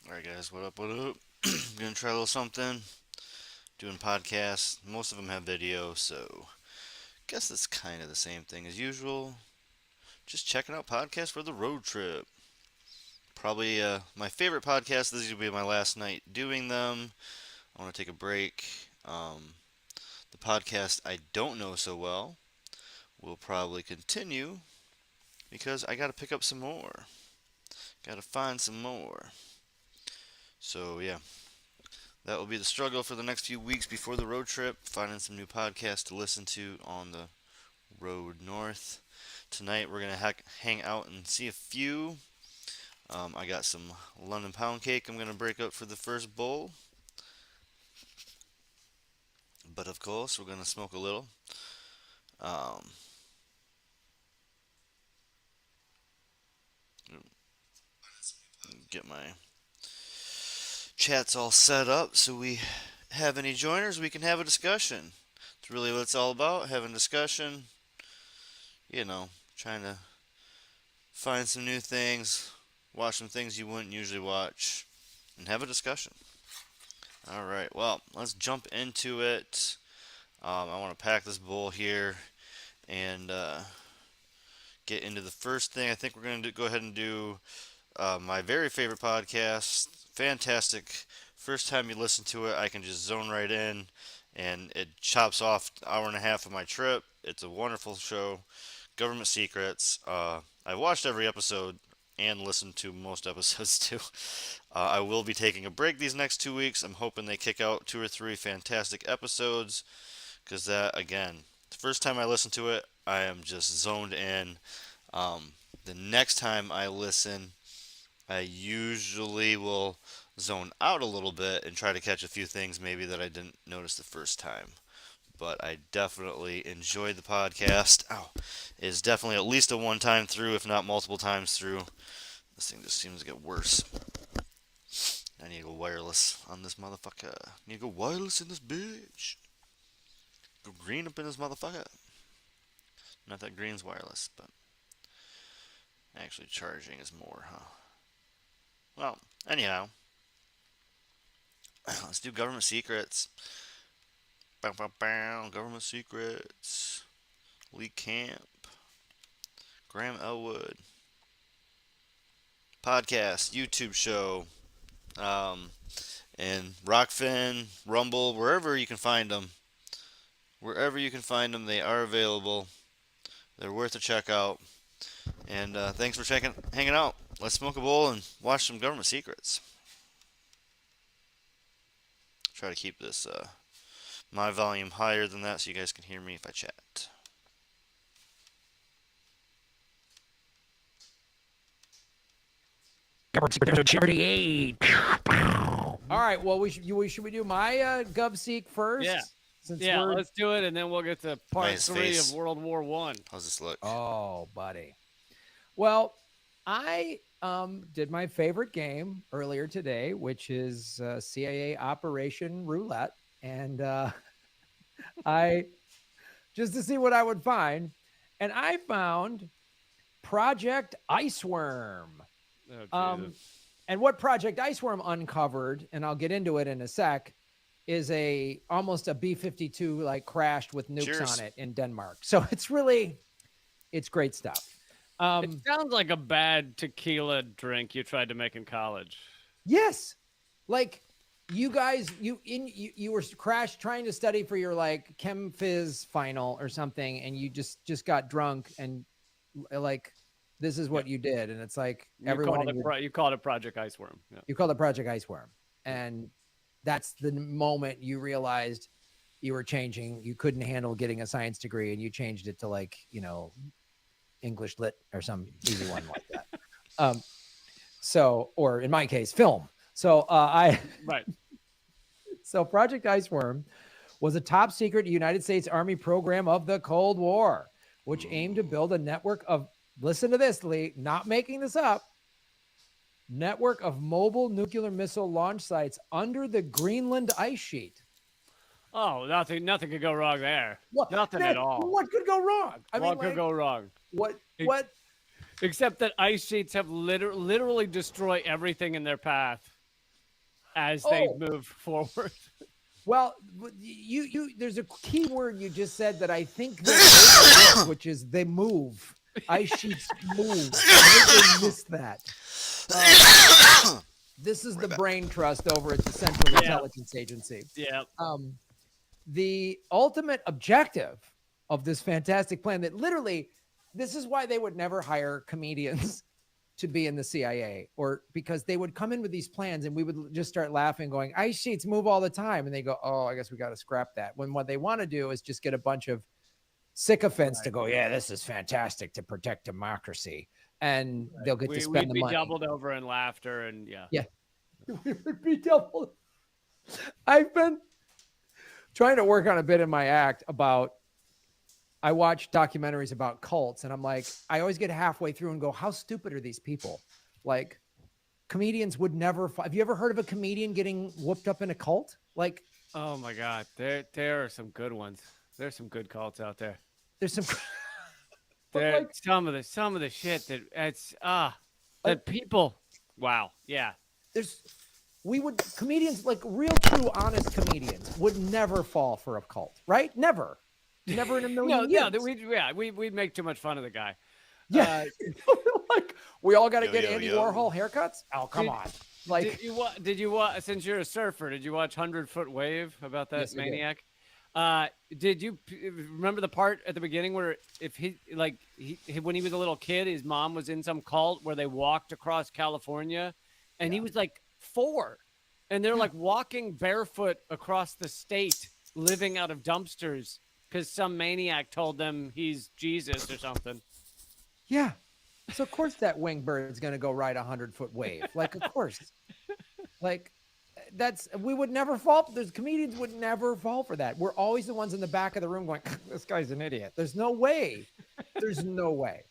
Alright guys, what up, what up? Gonna try a little something. Doing podcasts. Most of them have video, so guess it's kind of the same thing as usual. Just checking out podcasts for the road trip. Probably my favorite podcast. This will be my last night doing them. I want to take a break. The podcast I don't know so well will probably continue because I gotta pick up some more. Gotta find some more. So yeah, that will be the struggle for the next few weeks before the road trip, finding some new podcasts to listen to on the road north. Tonight we're going to hang out and see a few. I got some London pound cake I'm going to break out for the first bowl. But of course, we're going to smoke a little. Um, get my chats all set up so we have any joiners, we can have a discussion. It's really what it's all about, having a discussion. You know, trying to find some new things, watch some things you wouldn't usually watch, and have a discussion. All right, well, let's jump into it. I want to pack this bowl here and get into the first thing. I think we're going to go ahead and do my very favorite podcast. Fantastic. First time you listen to it, I can just zone right in, and it chops off an hour and a half of my trip. It's a wonderful show. Government Secrets. I watched every episode and listened to most episodes too. I will be taking a break these next 2 weeks. I'm hoping they kick out 2 or 3 fantastic episodes because that, again, the first time I listen to it, I am just zoned in. The next time I listen, I usually will zone out a little bit and try to catch a few things maybe that I didn't notice the first time. But I definitely enjoyed the podcast. Ow. It's definitely at least a one time through, if not multiple times through. This thing just seems to get worse. I need to go wireless on this motherfucker. I need to go wireless in this bitch. Go green up in this motherfucker. Not that green's wireless, but actually charging is more, huh? Well, anyhow, let's do government secrets. Bow, bow, bow. Government secrets. Lee Camp. Graham Elwood. Podcast, YouTube show, and Rockfin, Rumble, wherever you can find them. Wherever you can find them, they are available. They're worth a check out. And thanks for hanging out. Let's smoke a bowl and watch some government secrets. Try to keep this my volume higher than that so you guys can hear me if I chat. Government Secret Episode 78. All right. Well, should we do my GovSeek first? Yeah. Since Yeah, let's do it, and then we'll get to part Nice 3 face. of World War One. How's this look? Oh, buddy. Well, I did my favorite game earlier today, which is CIA Operation Roulette, and I just to see what I would find, and I found Project Iceworm. Oh, And what Project Iceworm uncovered, and I'll get into it in a sec, is almost a B-52 like crashed with nukes Cheers. on it in Denmark. So it's great stuff. it sounds like a bad tequila drink you tried to make in college. Yes, like you guys, you were trying to study for your like chem phys final or something, and you just got drunk and like. This is what you did, and it's like everyone. You called it Project Iceworm. Yeah. You called it Project Iceworm, and that's the moment you realized you were changing. You couldn't handle getting a science degree, and you changed it to like English lit or some easy one like that. So, or in my case, film. So Right. So Project Iceworm was a top secret United States Army program of the Cold War, which aimed to build a network of. Listen to this, Lee, not making this up. Network of mobile nuclear missile launch sites under the Greenland ice sheet. Oh, nothing could go wrong there. What, Nothing at all. What could go wrong? What could go wrong? What? Except that ice sheets have literally destroy everything in their path. as they Oh. move forward. Well, there's a key word you just said that I think they overlooked, which is they move. Ice sheets move. I think they missed that. This is the brain trust over at the Central Intelligence Agency. Yeah. The ultimate objective of this fantastic plan that literally, this is why they would never hire comedians to be in the CIA, or because they would come in with these plans and we would just start laughing going, ice sheets move all the time. And they go, oh, I guess we got to scrap that. When what they want to do is just get a bunch of sycophants to go, yeah, this is fantastic to protect democracy. And they'll get to spend the money. We'd be doubled over in laughter and Yeah. We would be doubled. I've been trying to work on a bit in my act about, I watch documentaries about cults and I'm like, I always get halfway through and go, how stupid are these people? Like, comedians would never, have you ever heard of a comedian getting whooped up in a cult? Like, oh my God, there are some good ones. There's some good cults out there. There's some like, some of the shit that it's that people, wow, yeah. Comedians, like real true honest comedians would never fall for a cult, right? Never in a million years. No, we'd make too much fun of the guy. Yeah. Like, we all got to get Andy Warhol haircuts. Oh, come on. Like, did you watch, since you're a surfer, did you watch 100-Foot Wave about that maniac? Did you remember the part at the beginning where when he was a little kid, his mom was in some cult where they walked across California and he was like 4 and they're like walking barefoot across the state, living out of dumpsters because some maniac told them he's Jesus or something. Yeah. So of course that wing bird's going to go ride 100-foot wave. Like, of course, like we would never fall. There's comedians would never fall for that. We're always the ones in the back of the room going, this guy's an idiot. There's no way. There's no way.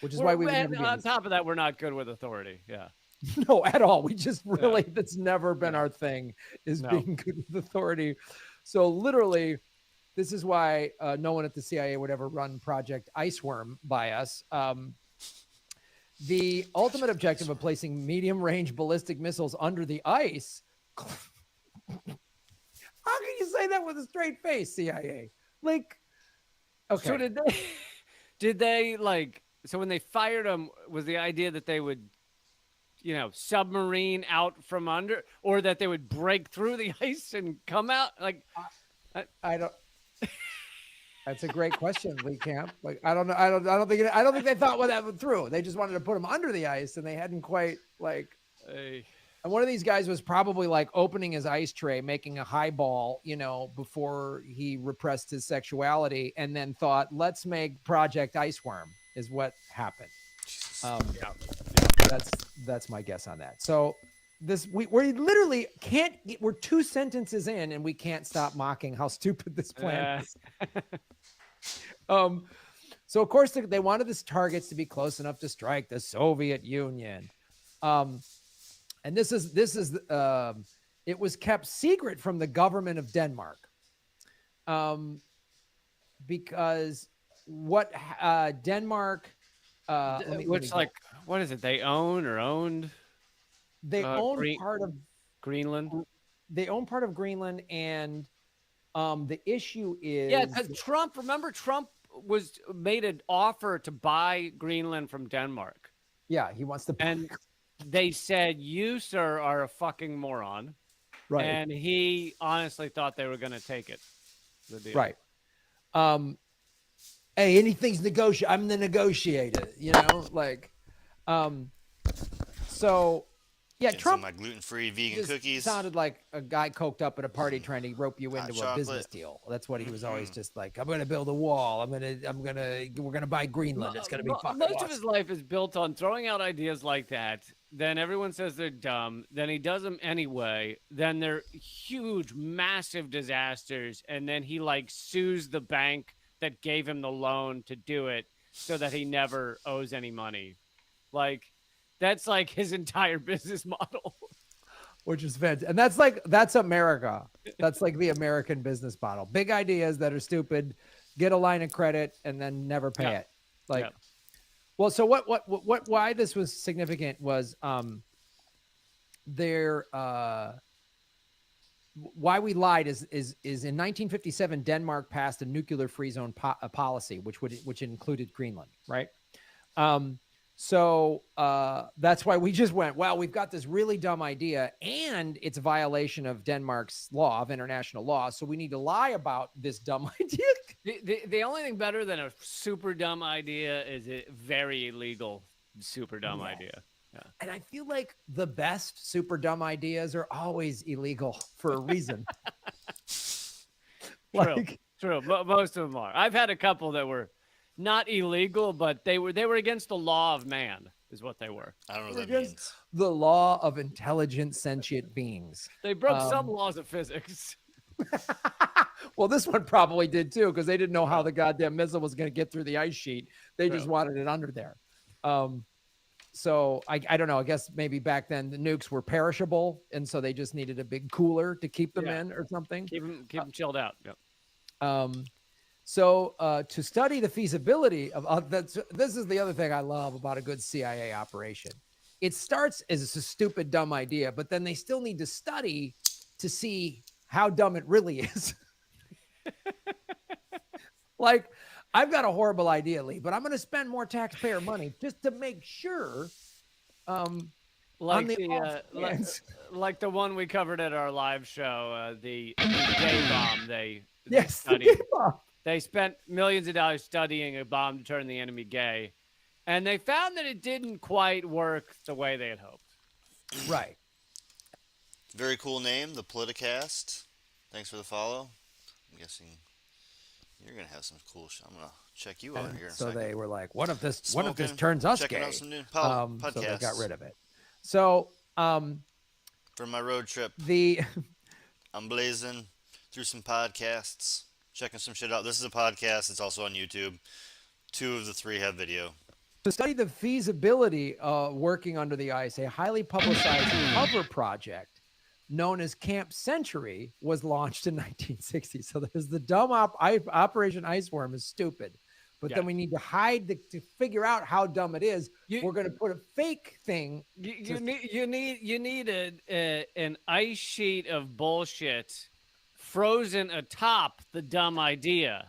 Which is why we would never be on top of that, we're not good with authority. Yeah. No, at all. We just really, that's never been our thing, is being good with authority. So literally, this is why no one at the CIA would ever run Project Iceworm by us. The ultimate objective of placing medium-range ballistic missiles under the ice. How can you say that with a straight face, CIA? Like, okay. So did they like, so when they fired them, was the idea that they would, submarine out from under, or that they would break through the ice and come out? Like, I don't. That's a great question, Lee Camp. Like, I don't know. I don't think they thought what that went through. They just wanted to put them under the ice, and they hadn't quite like. And one of these guys was probably like opening his ice tray, making a highball, before he repressed his sexuality, and then thought, "Let's make Project Iceworm." Is what happened. That's my guess on that. So we literally can't. We're 2 sentences in, and we can't stop mocking how stupid this plan is. So of course they wanted these targets to be close enough to strike the Soviet Union. And this is it was kept secret from the government of Denmark. Because what Denmark what is it? They own or owned? They own part of Greenland. They own part of Greenland, and the issue is because Trump made an offer to buy Greenland from Denmark. Yeah, he wants to. And they said, "You, sir, are a fucking moron." Right. And he honestly thought they were going to take it. The deal. Right. Hey, anything's negotiable. I'm the negotiator. So. Yeah, Trump. My gluten-free vegan cookies Sounded like a guy coked up at a party trying to rope you into a business deal. That's what he was always just like. I'm going to build a wall. We're going to buy Greenland. It's going to be fucking Most awesome. of his life is built on throwing out ideas like that. Then everyone says they're dumb. Then he does them anyway. Then they're huge, massive disasters. And then he sues the bank that gave him the loan to do it so that he never owes any money. That's like his entire business model. Which is fantastic. And that's America. That's like the American business model. Big ideas that are stupid, get a line of credit, and then never pay it. Well, so why this was significant was why we lied is in 1957 Denmark passed a nuclear free zone policy, which included Greenland, right? So that's why we just went, well, we've got this really dumb idea and it's a violation of Denmark's law, of international law. So we need to lie about this dumb idea. The only thing better than a super dumb idea is a very illegal super dumb idea. Yeah. And I feel like the best super dumb ideas are always illegal for a reason. True. Most of them are. I've had a couple that were not illegal, but they were against the law of man, is what they were. I don't know what that means. The law of intelligent sentient beings. They broke some laws of physics. Well, this one probably did too, because they didn't know how the goddamn missile was going to get through the ice sheet. They just wanted it under there. So I don't know. I guess maybe back then the nukes were perishable, and so they just needed a big cooler to keep them in or something. Keep them chilled out. Yep. So to study the feasibility of this is the other thing I love about a good CIA operation. It starts as a stupid, dumb idea, but then they still need to study to see how dumb it really is. Like, I've got a horrible idea, Lee, but I'm going to spend more taxpayer money just to make sure. Like the one we covered at our live show, the gay bomb. They studied. They spent millions of dollars studying a bomb to turn the enemy gay, and they found that it didn't quite work the way they had hoped. Right. Very cool name, the Politicast. Thanks for the follow. I'm guessing you're gonna have some cool shit. I'm gonna check you out here in a second. So they were like, "What if this turns us checking gay?" out some new podcasts. So they got rid of it. So for my road trip, I'm blazing through some podcasts, checking some shit out. This is a podcast. It's also on YouTube. 2 of the 3 have video. To study the feasibility of working under the ice, a highly publicized cover project known as Camp Century was launched in 1960. So there's the dumb Operation Iceworm is stupid, but then we need to hide to figure out how dumb it is. We're going to put a fake thing. You need an ice sheet of bullshit frozen atop the dumb idea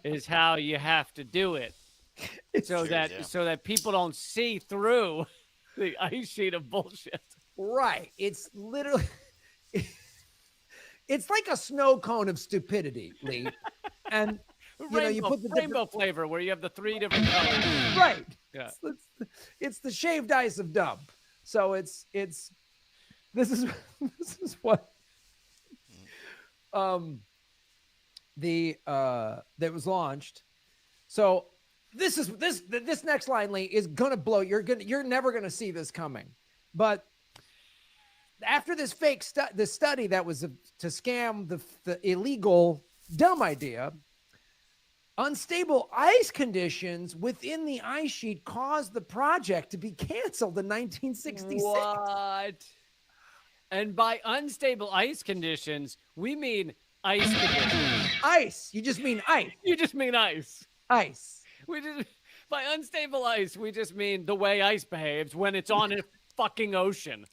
is how you have to do it. So that people don't see through the ice sheet of bullshit. Right. It's literally, it's like a snow cone of stupidity, Lee. And you put the rainbow flavor where you have the 3 different colors. Right. Yeah. It's the shaved ice of dumb. So this is what that was launched. So this next line, Lee, is gonna blow. You're never gonna see this coming. But after this fake study that was to scam the illegal dumb idea, unstable ice conditions within the ice sheet caused the project to be canceled in 1966. What? And by unstable ice conditions, we mean ice conditions. Ice. You just mean ice. You just mean ice. Ice. By unstable ice, we just mean the way ice behaves when it's on a fucking ocean.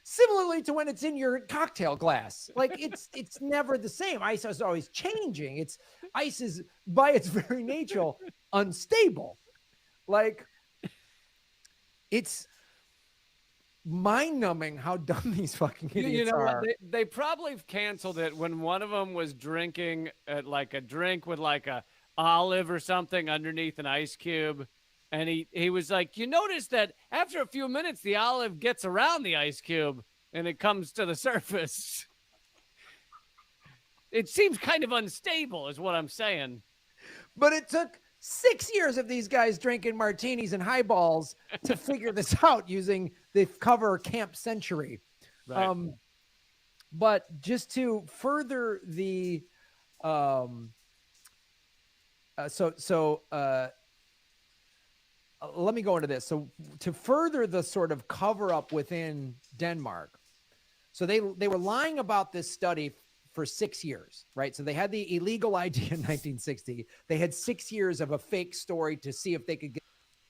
Similarly to when it's in your cocktail glass. Like it's never the same. Ice is always changing. Ice is by its very nature unstable. Like, it's mind-numbing how dumb these fucking idiots are. What? They probably canceled it when one of them was drinking like a drink with like a olive or something underneath an ice cube. And he was like, you notice that after a few minutes, the olive gets around the ice cube and it comes to the surface. It seems kind of unstable is what I'm saying. But it took 6 years of these guys drinking martinis and highballs to figure this out using the cover Camp Century. Right. But just to further the let me go into this. So to further the sort of cover up within Denmark, so they were lying about this study for 6 years, right? So they had the illegal idea in 1960. They had 6 years of a fake story to see if they could get.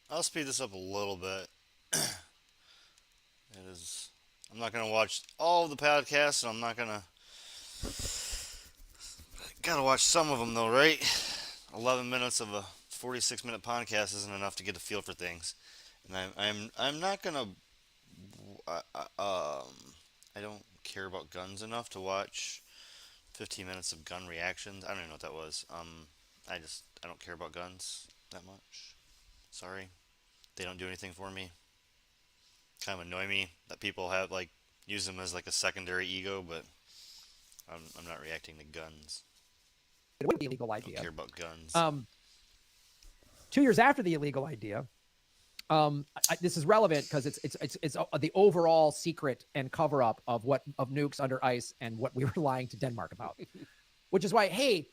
I'll speed this up a little bit. It is I'm not gonna watch all of the podcasts, and I'm not gonna. Gotta watch some of them though, right? 11 minutes of a 46-minute podcast isn't enough to get a feel for things, and I'm not gonna. I don't care about guns enough to watch 15 minutes of gun reactions. I don't even know what that was. I don't care about guns that much. Sorry, they don't do anything for me. Kind of annoy me that people have like use them as like a secondary ego, but I'm not reacting to guns. It wouldn't be a illegal I don't idea. care about guns. 2 years after the illegal idea, this is relevant because it's the overall secret and cover up of nukes under ice and what we were lying to Denmark about, which is why hey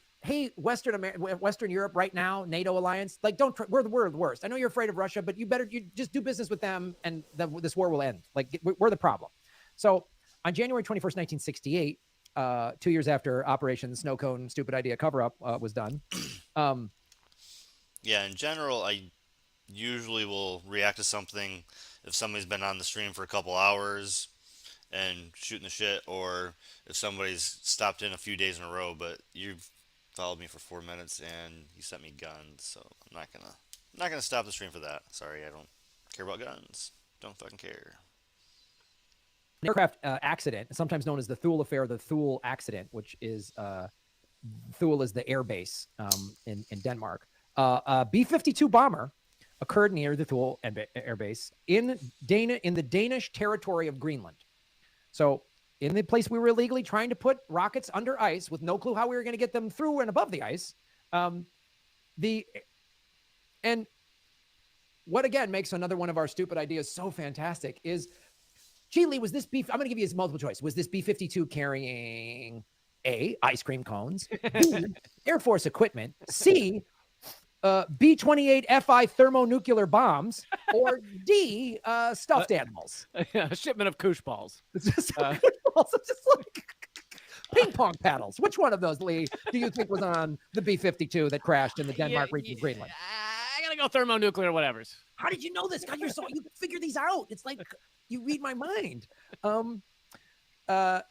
Western Europe right now, NATO alliance, like we're the worst. I know you're afraid of Russia, but you just do business with them and this war will end. Like we're the problem. So on January 21st, 1968, 2 years after Operation Snow Cone Stupid Idea Cover Up was done. Yeah, in general, I usually will react to something if somebody's been on the stream for a couple hours and shooting the shit, or if somebody's stopped in a few days in a row. But you've followed me for 4 minutes and you sent me guns, so I'm not gonna stop the stream for that. Sorry, I don't care about guns. Don't fucking care. An aircraft accident, sometimes known as the Thule affair, the Thule accident, which is Thule is the air base in Denmark. A B-52 bomber occurred near the Thule air base in the Danish territory of Greenland. So in the place we were illegally trying to put rockets under ice with no clue how we were going to get them through and above the ice. And what again makes another one of our stupid ideas so fantastic is, gee, Lee, was this I'm going to give you a multiple choice. Was this B-52 carrying A, ice cream cones, B, Air Force equipment, C, B-28 FI thermonuclear bombs, or D, stuffed animals? A shipment of koosh balls. It's just, it's just like ping pong paddles. Which one of those, Lee, do you think was on the B-52 that crashed in the Denmark region of Greenland? I gotta go thermonuclear whatevers. How did you know this? God, you figure these out. It's like you read my mind.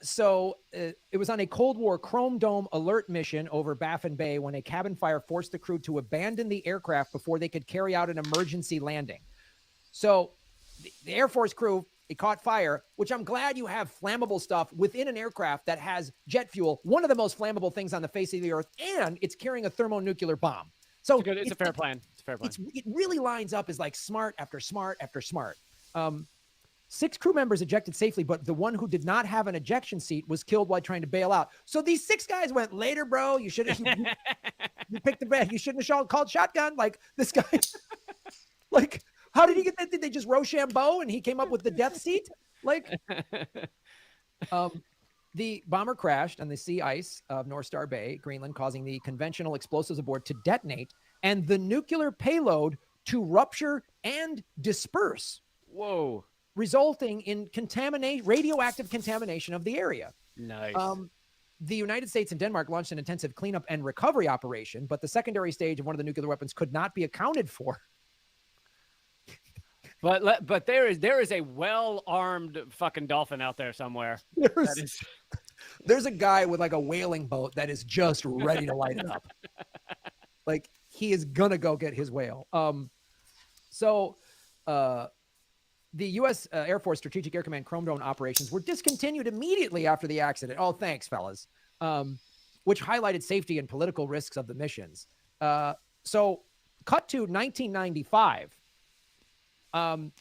So it was on a Cold War Chrome Dome alert mission over Baffin Bay when a cabin fire forced the crew to abandon the aircraft before they could carry out an emergency landing. So the Air Force crew, it caught fire, which I'm glad you have flammable stuff within an aircraft that has jet fuel, one of the most flammable things on the face of the earth, and it's carrying a thermonuclear bomb. So it's a fair plan. It's a fair plan. It really lines up as like smart after smart after smart. 6 crew members ejected safely, but the one who did not have an ejection seat was killed while trying to bail out. So these 6 guys went, later, bro. You should have you picked the bed. You shouldn't have called shotgun. Like this guy. Like, how did he get that? Did they just Rochambeau and he came up with the death seat? Like, the bomber crashed on the sea ice of North Star Bay, Greenland, causing the conventional explosives aboard to detonate and the nuclear payload to rupture and disperse. Whoa. Resulting in radioactive contamination of the area. Nice. The United States and Denmark launched an intensive cleanup and recovery operation, but the secondary stage of one of the nuclear weapons could not be accounted for. But there is a well-armed fucking dolphin out there somewhere. There's a guy with like a whaling boat that is just ready to light it up. Like he is gonna go get his whale. The U.S. Air Force Strategic Air Command Chrome Dome operations were discontinued immediately after the accident. Oh, thanks, fellas. Which highlighted safety and political risks of the missions. So, cut to 1995. A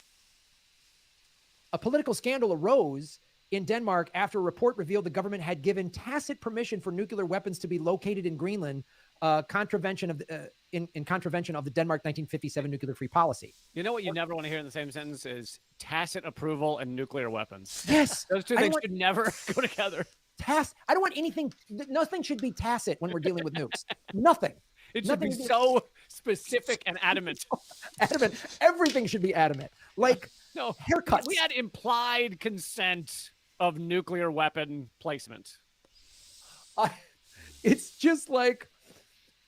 political scandal arose in Denmark after a report revealed the government had given tacit permission for nuclear weapons to be located in Greenland, in contravention of the Denmark 1957 nuclear-free policy. You know what you never want to hear in the same sentence is tacit approval and nuclear weapons. Yes. Those two things should never go together. I don't want anything. Nothing should be tacit when we're dealing with nukes. Nothing. It should be so specific and adamant. Adamant. Everything should be adamant. Like no haircuts. We had implied consent of nuclear weapon placement. It's just like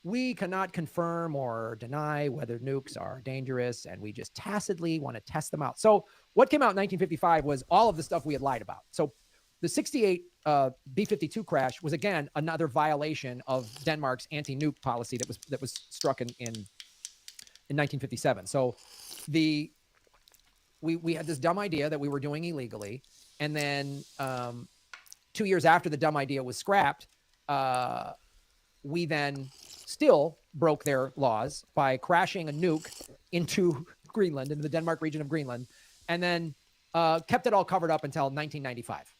we cannot confirm or deny whether nukes are dangerous, and we just tacitly want to test them out. So what came out in 1955 was all of the stuff we had lied about. So the 68 B-52 crash was, again, another violation of Denmark's anti-nuke policy that was struck in 1957. So we had this dumb idea that we were doing illegally, and then 2 years after the dumb idea was scrapped, we then still broke their laws by crashing a nuke into Greenland, into the Denmark region of Greenland, and then kept it all covered up until 1995.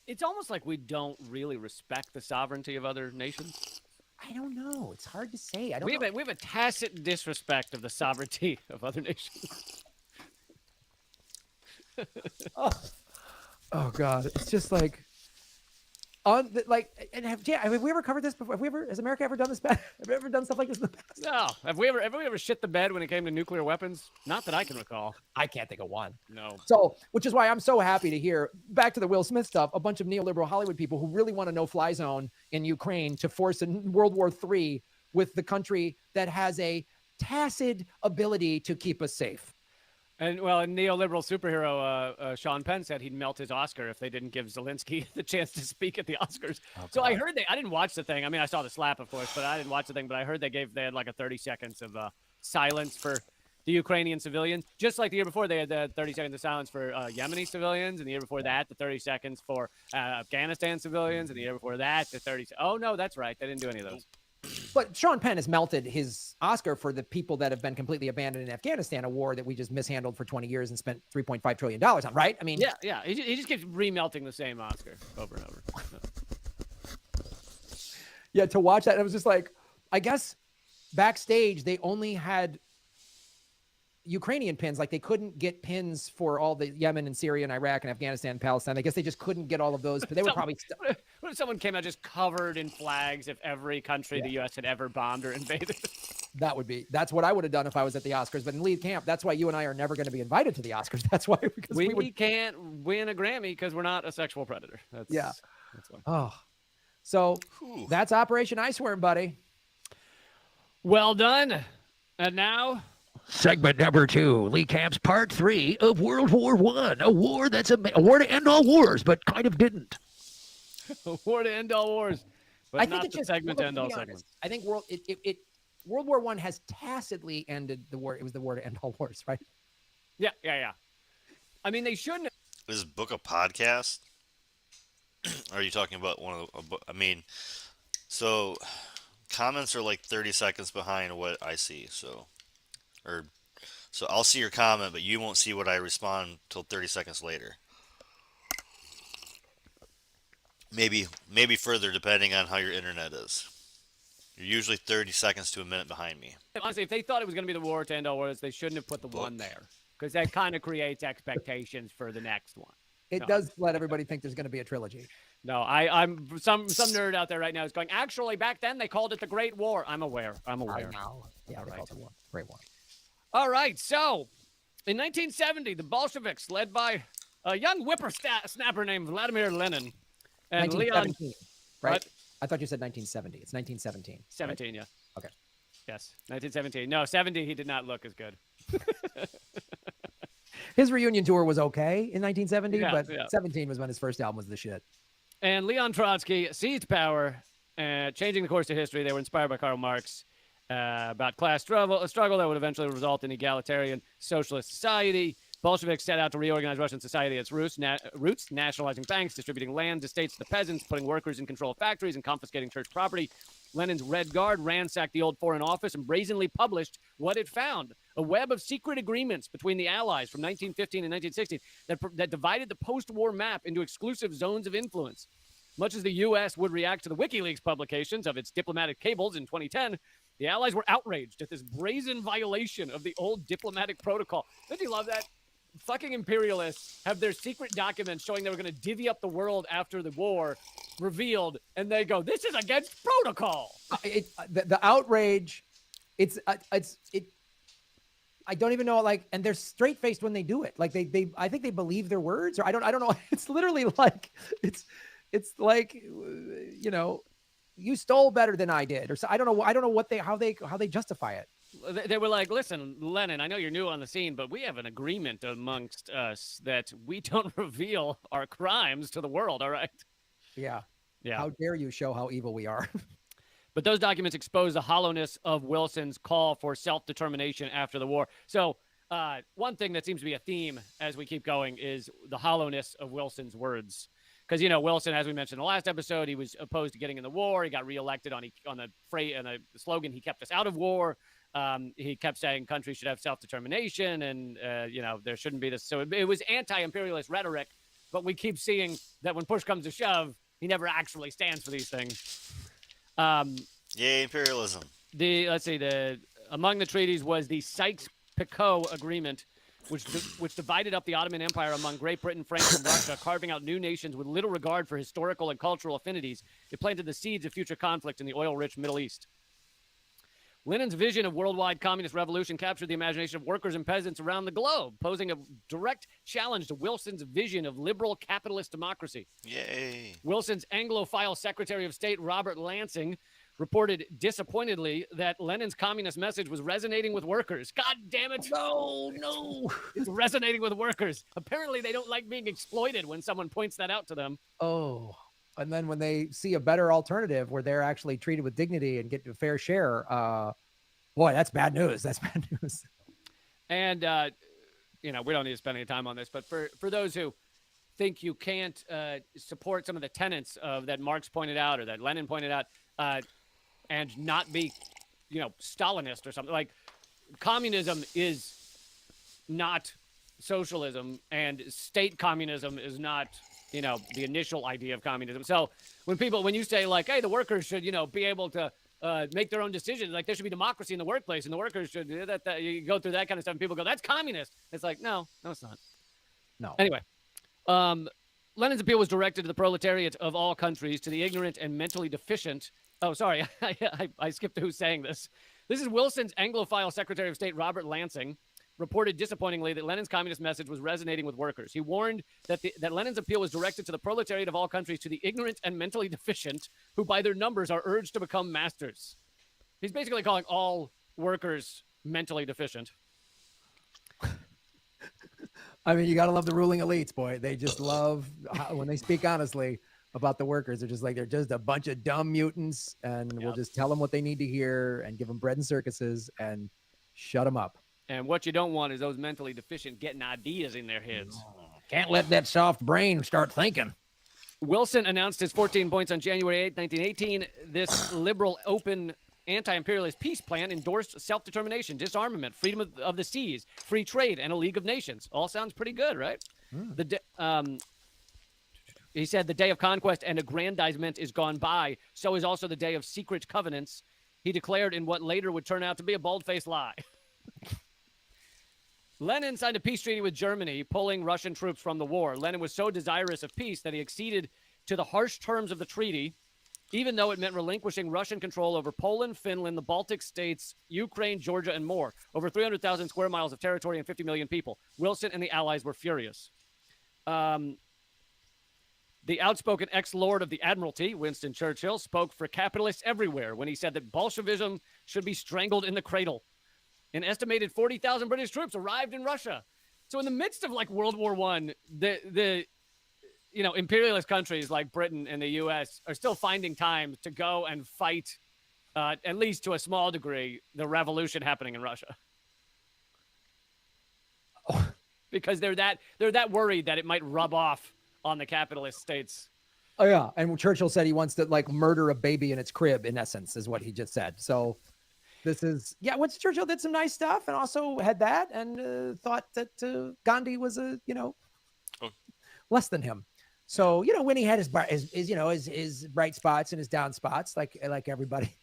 It's almost like we don't really respect the sovereignty of other nations. I don't know. It's hard to say. We have a tacit disrespect of the sovereignty of other nations. Oh God. It's just like, and have we ever covered this before? Has America ever done this bad? Have we ever done stuff like this in the past? No. Have we ever shit the bed when it came to nuclear weapons? Not that I can recall. I can't think of one. No. So, which is why I'm so happy to hear, back to the Will Smith stuff, a bunch of neoliberal Hollywood people who really want a no-fly zone in Ukraine to force a World War III with the country that has a tacit ability to keep us safe. And well, a neoliberal superhero, Sean Penn, said he'd melt his Oscar if they didn't give Zelensky the chance to speak at the Oscars. Oh, so I heard I didn't watch the thing. I mean, I saw the slap, of course, but I didn't watch the thing. But I heard they had like a 30 seconds of silence for the Ukrainian civilians, just like the year before they had the 30 seconds of silence for Yemeni civilians, and the year before that, the 30 seconds for Afghanistan civilians, and the year before that, the 30. Oh no, that's right, they didn't do any of those. But Sean Penn has melted his Oscar for the people that have been completely abandoned in Afghanistan, a war that we just mishandled for 20 years and spent $3.5 trillion on, right? I mean, yeah. He just keeps remelting the same Oscar over and over. Yeah, to watch that, it was just like, I guess backstage they only had Ukrainian pins. Like, they couldn't get pins for all the Yemen and Syria and Iraq and Afghanistan and Palestine. I guess they just couldn't get all of those, but they were probably what if someone came out just covered in flags if every country the U.S. had ever bombed or invaded? That's what I would have done if I was at the Oscars. But in lead camp, that's why you and I are never going to be invited to the Oscars. That's why, because we can't win a Grammy because we're not a sexual predator. That's why. Oh, so that's Operation Iceworm, buddy. Well done. And now, segment number 2, Lee Camp's part 3 of World War I, a war that's a war to end all wars, but kind of didn't. A war to end all wars, but I not think it's the just segment to end all segments. I think World War I has tacitly ended the war. It was the war to end all wars, right? Yeah. I mean, they shouldn't. Is this book a podcast? Are you talking about one of the? I mean, so comments are like 30 seconds behind what I see. So I'll see your comment, but you won't see what I respond till 30 seconds later. Maybe further, depending on how your internet is. You're usually 30 seconds to a minute behind me. Honestly, if they thought it was going to be the war to end all wars, they shouldn't have put the one there, because that kind of creates expectations for the next one. It does let everybody think there's going to be a trilogy. No, I'm some nerd out there right now is going, actually, back then they called it the Great War. I'm aware. I know. Yeah, all they right. called it war. Great war. All right, so in 1970, the Bolsheviks, led by a young whippersnapper named Vladimir Lenin and Leon. Right? What? I thought you said 1970. It's 1917. 17, right? Yeah. Okay. Yes, 1917. No, 70, he did not look as good. His reunion tour was okay in 1970, but yeah. 17 was when his first album was the shit. And Leon Trotsky seized power, changing the course of history. They were inspired by Karl Marx about class struggle that would eventually result in egalitarian socialist society. Bolsheviks set out to reorganize Russian society at its roots, nationalizing banks, distributing land, estates to the peasants, putting workers in control of factories, and confiscating church property. Lenin's Red Guard ransacked the old Foreign Office and brazenly published what it found: a web of secret agreements between the Allies from 1915 and 1916 that divided the post-war map into exclusive zones of influence. Much as the U.S. would react to the WikiLeaks publications of its diplomatic cables in 2010, the Allies were outraged at this brazen violation of the old diplomatic protocol. Don't you love that? Fucking imperialists have their secret documents showing they were going to divvy up the world after the war revealed, and they go, "This is against protocol." The outrage, I don't even know, like, and they're straight faced when they do it. Like I think they believe their words, or I don't know. It's literally like it's like, you know, you stole better than I did, or so. I don't know. I don't know how they justify it. They were like, listen, Lenin, I know you're new on the scene, but we have an agreement amongst us that we don't reveal our crimes to the world, all right? Yeah. Yeah. How dare you show how evil we are? But those documents expose the hollowness of Wilson's call for self-determination after the war. So one thing that seems to be a theme as we keep going is the hollowness of Wilson's words. Because, Wilson, as we mentioned in the last episode, he was opposed to getting in the war. He got reelected on the slogan, "He kept us out of war." He kept saying countries should have self-determination and, there shouldn't be this. So it was anti-imperialist rhetoric, but we keep seeing that when push comes to shove, he never actually stands for these things. Yay, imperialism. Among the treaties was the Sykes-Picot Agreement, which divided up the Ottoman Empire among Great Britain, France, and Russia, carving out new nations with little regard for historical and cultural affinities. It planted the seeds of future conflict in the oil-rich Middle East. Lenin's vision of worldwide communist revolution captured the imagination of workers and peasants around the globe, posing a direct challenge to Wilson's vision of liberal capitalist democracy. Yay. Wilson's Anglophile Secretary of State, Robert Lansing, reported disappointedly that Lenin's communist message was resonating with workers. God damn it. No. It's resonating with workers. Apparently, they don't like being exploited when someone points that out to them. Oh. And then when they see a better alternative where they're actually treated with dignity and get a fair share, boy, that's bad news. That's bad news. And, we don't need to spend any time on this, but for those who think you can't support some of the tenets that Marx pointed out or that Lenin pointed out and not be, Stalinist or something, like communism is not socialism and state communism is not the initial idea of communism. So when you say like, hey, the workers should, be able to make their own decisions, like there should be democracy in the workplace and the workers should that you go through that kind of stuff and people go, that's communist. It's like, no, it's not. No. Anyway, Lenin's appeal was directed to the proletariat of all countries, to the ignorant and mentally deficient. Oh, sorry. I skipped who's saying this. This is Wilson's Anglophile Secretary of State, Robert Lansing, reported disappointingly that Lenin's communist message was resonating with workers. He warned that Lenin's appeal was directed to the proletariat of all countries, to the ignorant and mentally deficient, who by their numbers are urged to become masters. He's basically calling all workers mentally deficient. I mean, you got to love the ruling elites, boy. They just love when they speak honestly about the workers. They're just like, they're just a bunch of dumb mutants, and we'll just tell them what they need to hear and give them bread and circuses and shut them up. And what you don't want is those mentally deficient getting ideas in their heads. Can't let that soft brain start thinking. Wilson announced his 14 points on January 8, 1918. This liberal, open, anti-imperialist peace plan endorsed self-determination, disarmament, freedom of the seas, free trade, and a League of Nations. All sounds pretty good, right? He said the day of conquest and aggrandizement is gone by. So is also the day of secret covenants. He declared in what later would turn out to be a bold-faced lie. Lenin signed a peace treaty with Germany, pulling Russian troops from the war. Lenin was so desirous of peace that he acceded to the harsh terms of the treaty, even though it meant relinquishing Russian control over Poland, Finland, the Baltic states, Ukraine, Georgia, and more. Over 300,000 square miles of territory and 50 million people. Wilson and the Allies were furious. The outspoken ex-lord of the Admiralty, Winston Churchill, spoke for capitalists everywhere when he said that Bolshevism should be strangled in the cradle. An estimated 40,000 British troops arrived in Russia. So in the midst of like World War I, the imperialist countries like Britain and the U.S. are still finding time to go and fight, at least to a small degree, the revolution happening in Russia. Because they're that worried that it might rub off on the capitalist states. Oh yeah, and Churchill said he wants to like murder a baby in its crib. In essence, is what he just said. So. This is, Winston Churchill did some nice stuff and also had that and thought that Gandhi was less than him. So, when he had his bright spots and his down spots, like everybody.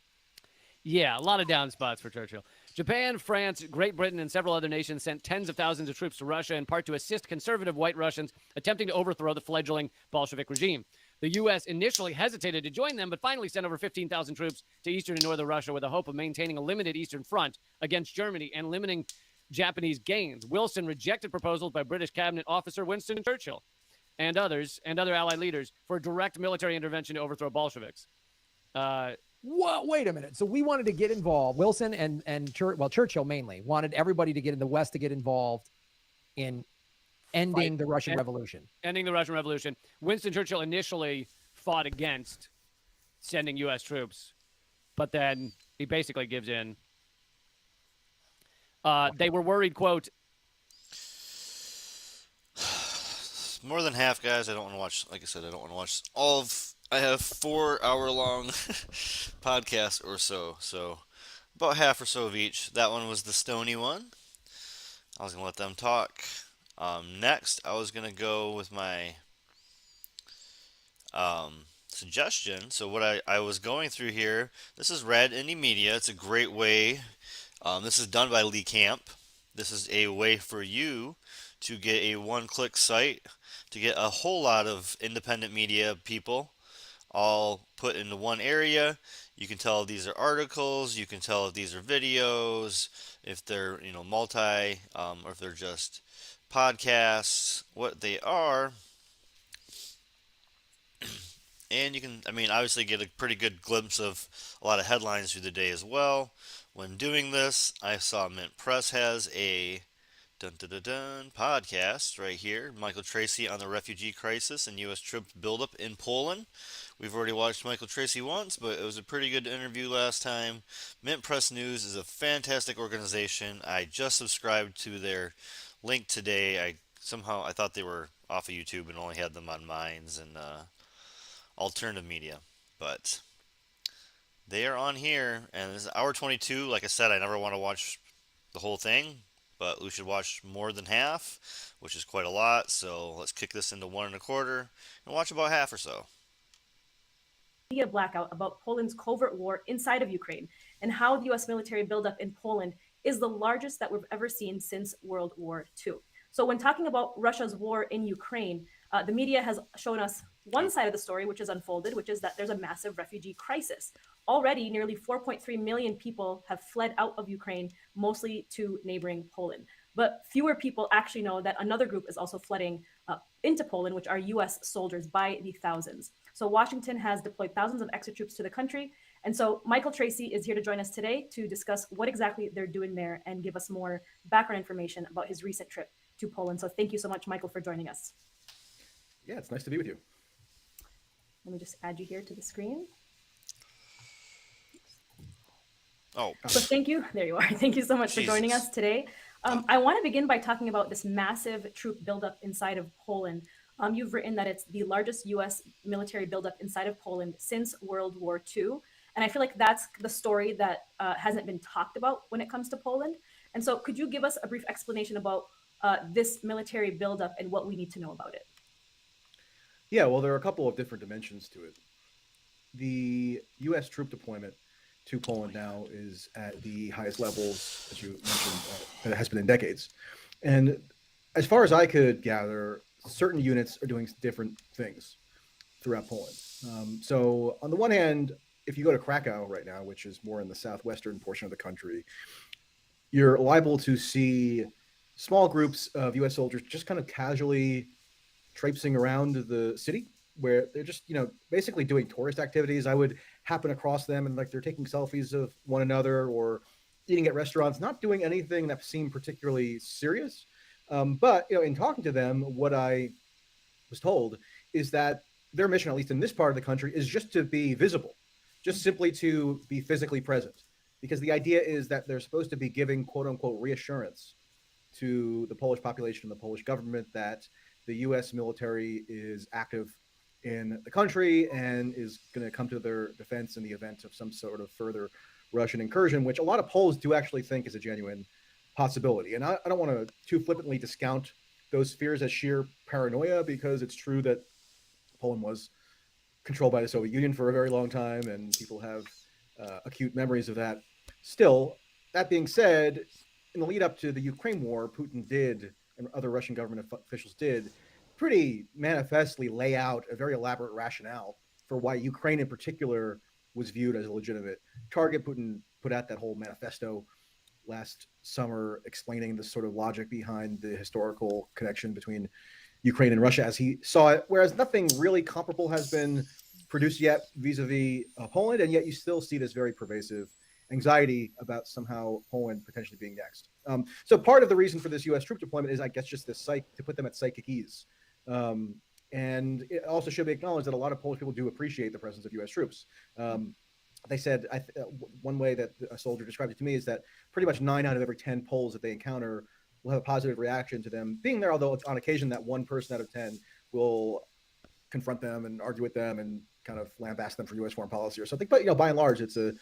Yeah, a lot of down spots for Churchill. Japan, France, Great Britain, and several other nations sent tens of thousands of troops to Russia, in part to assist conservative white Russians attempting to overthrow the fledgling Bolshevik regime. The U.S. initially hesitated to join them, but finally sent over 15,000 troops to eastern and northern Russia with the hope of maintaining a limited eastern front against Germany and limiting Japanese gains. Wilson rejected proposals by British cabinet officer Winston Churchill and other Allied leaders for direct military intervention to overthrow Bolsheviks. What? Wait a minute. So we wanted to get involved. Wilson and Churchill mainly wanted everybody to get in the West to get involved in ending the Russian Revolution. Ending the Russian Revolution. Winston Churchill initially fought against sending U.S. troops, but then he basically gives in. They were worried, quote, More than half, guys. I don't want to watch. Like I said, I don't want to watch all of. I have 4 hour long podcasts or so. So about half or so of each. That one was the Stony one. I was gonna let them talk. Next, I was gonna go with my suggestion. So what I was going through here. This is Red Indie Media. It's a great way. This is done by Lee Camp. This is a way for you to get a one-click site to get a whole lot of independent media people all put into one area. You can tell if these are articles, you can tell if these are videos, if they're multi, or if they're just podcasts, what they are, and you can, obviously get a pretty good glimpse of a lot of headlines through the day as well. When doing this, I saw Mint Press has a dun dun dun dun podcast right here. Michael Tracy on the refugee crisis and U.S. troop buildup in Poland. We've already watched Michael Tracy once, but it was a pretty good interview last time. Mint Press News is a fantastic organization. I just subscribed to their link today. I thought they were off of YouTube and only had them on Minds and alternative media, but they are on here, and this is hour 22. Like I said, I never want to watch the whole thing, but we should watch more than half, which is quite a lot. So let's kick this into 1 1/4 and watch about half or so. Media blackout about Poland's covert war inside of Ukraine and how the U.S. military buildup in Poland is the largest that we've ever seen since World War II. So when talking about Russia's war in Ukraine, the media has shown us one side of the story, which is unfolded, which is that there's a massive refugee crisis. Already, nearly 4.3 million people have fled out of Ukraine, mostly to neighboring Poland. But fewer people actually know that another group is also flooding into Poland, which are US soldiers by the thousands. So Washington has deployed thousands of extra troops to the country. And so Michael Tracy is here to join us today to discuss what exactly they're doing there and give us more background information about his recent trip to Poland. So thank you so much, Michael, for joining us. Yeah, it's nice to be with you. Let me just add you here to the screen. Oh. So thank you. There you are. Thank you so much for joining us today. I want to begin by talking about this massive troop buildup inside of Poland. You've written that it's the largest U.S. military buildup inside of Poland since World War II. And I feel like that's the story that hasn't been talked about when it comes to Poland. And so could you give us a brief explanation about this military buildup and what we need to know about it? Yeah, well, there are a couple of different dimensions to it. The U.S. troop deployment to Poland now is at the highest levels, as you mentioned, that it has been in decades. And as far as I could gather, certain units are doing different things throughout Poland. So on the one hand, if you go to Krakow right now, which is more in the southwestern portion of the country, you're liable to see small groups of U.S. soldiers just kind of casually traipsing around the city, where they're just, basically doing tourist activities. I would happen across them and they're taking selfies of one another or eating at restaurants, not doing anything that seemed particularly serious. But in talking to them, what I was told is that their mission, at least in this part of the country, is just to be visible, just simply to be physically present. Because the idea is that they're supposed to be giving, quote unquote, reassurance to the Polish population and the Polish government that the U.S. military is active in the country and is going to come to their defense in the event of some sort of further Russian incursion, which a lot of Poles do actually think is a genuine possibility. And I don't want to too flippantly discount those fears as sheer paranoia, because it's true that Poland was controlled by the Soviet Union for a very long time, and people have acute memories of that. Still, that being said, in the lead up to the Ukraine war, Putin did, and other Russian government officials did, pretty manifestly lay out a very elaborate rationale for why Ukraine in particular was viewed as a legitimate target. Putin put out that whole manifesto last summer explaining the sort of logic behind the historical connection between Ukraine and Russia as he saw it, whereas nothing really comparable has been produced yet vis-a-vis Poland, and yet you still see this very pervasive anxiety about somehow Poland potentially being next. So part of the reason for this U.S. troop deployment is, I guess, just this to put them at psychic ease. And it also should be acknowledged that a lot of Polish people do appreciate the presence of U.S. troops. They said one way that a soldier described it to me is that pretty much 9 out of every 10 Poles that they encounter will have a positive reaction to them being there, although it's on occasion that 1 person out of 10 will confront them and argue with them and kind of lambast them for U.S. foreign policy or something. But, by and large, it's a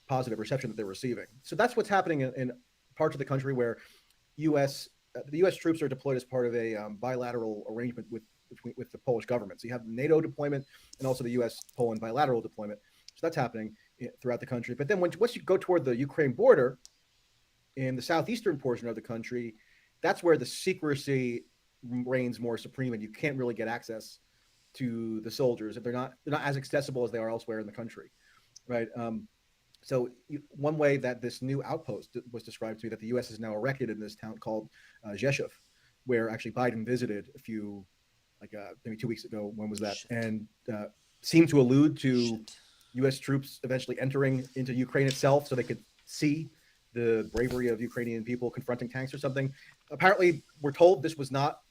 positive reception that they're receiving. So that's what's happening in parts of the country where the U.S. troops are deployed as part of a bilateral arrangement with the Polish government. So you have the NATO deployment and also the U.S.-Poland bilateral deployment. So that's happening throughout the country. But then once you go toward the Ukraine border, in the southeastern portion of the country, that's where the secrecy reigns more supreme, and you can't really get access to the soldiers if they're not as accessible as they are elsewhere in the country, right? So one way that this new outpost was described to me, that the U.S. has now erected in this town called Rzeszów, where actually Biden visited maybe 2 weeks ago. When was that? Shit. And seemed to allude to Shit. U.S. troops eventually entering into Ukraine itself so they could see the bravery of Ukrainian people confronting tanks or something. Apparently, we're told this was not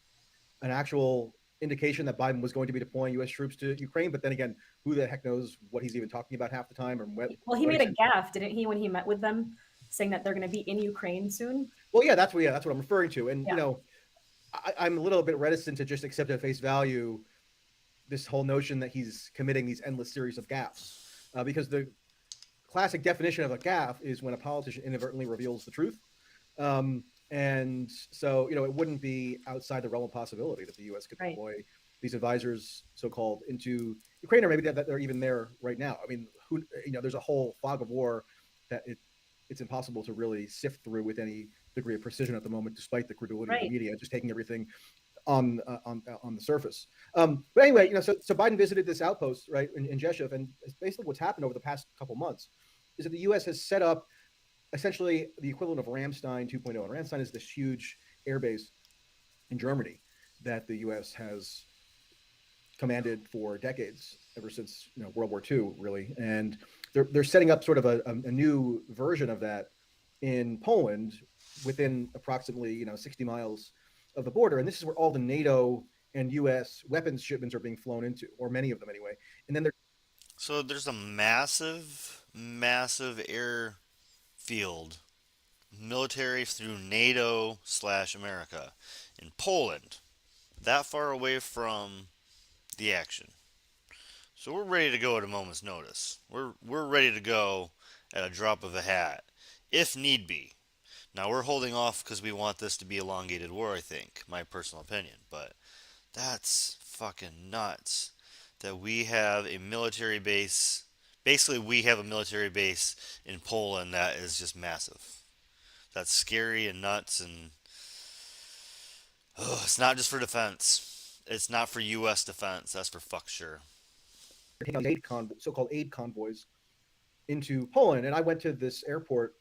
an actual indication that Biden was going to be deploying U.S. troops to Ukraine. But then again, who the heck knows what he's even talking about half the time? Or Well, he made a gaffe, didn't he, when he met with them, saying that they're going to be in Ukraine soon? Well, yeah, that's what I'm referring to. And Yeah. I'm a little bit reticent to just accept at face value this whole notion that he's committing these endless series of gaffes, because the classic definition of a gaffe is when a politician inadvertently reveals the truth. And so, it wouldn't be outside the realm of possibility that the U.S. could deploy these advisors, so-called, into Ukraine, or maybe that they're even there right now. I mean, there's a whole fog of war that it's impossible to really sift through with any degree of precision at the moment, despite the credulity of the media just taking everything on the surface. But anyway, so Biden visited this outpost, right, in Rzeszów, and basically what's happened over the past couple months is that the U.S. has set up essentially the equivalent of Ramstein 2.0. And Ramstein is this huge airbase in Germany that the U.S. has commanded for decades, ever since World War II, really. And they're setting up sort of a new version of that in Poland, within approximately 60 miles of the border. And this is where all the NATO and U.S. weapons shipments are being flown into, or many of them anyway. And then So there's a massive, massive airfield, military through NATO/America in Poland, that far away from the action. So we're ready to go at a moment's notice. We're ready to go at a drop of a hat, if need be. Now we're holding off because we want this to be elongated war, I think, my personal opinion. But that's fucking nuts that we have a military base. Basically, we have a military base in Poland that is just massive. That's scary and nuts, and it's not just for defense. It's not for U.S. defense. That's for fuck sure. So-called aid convoys into Poland, and I went to this airport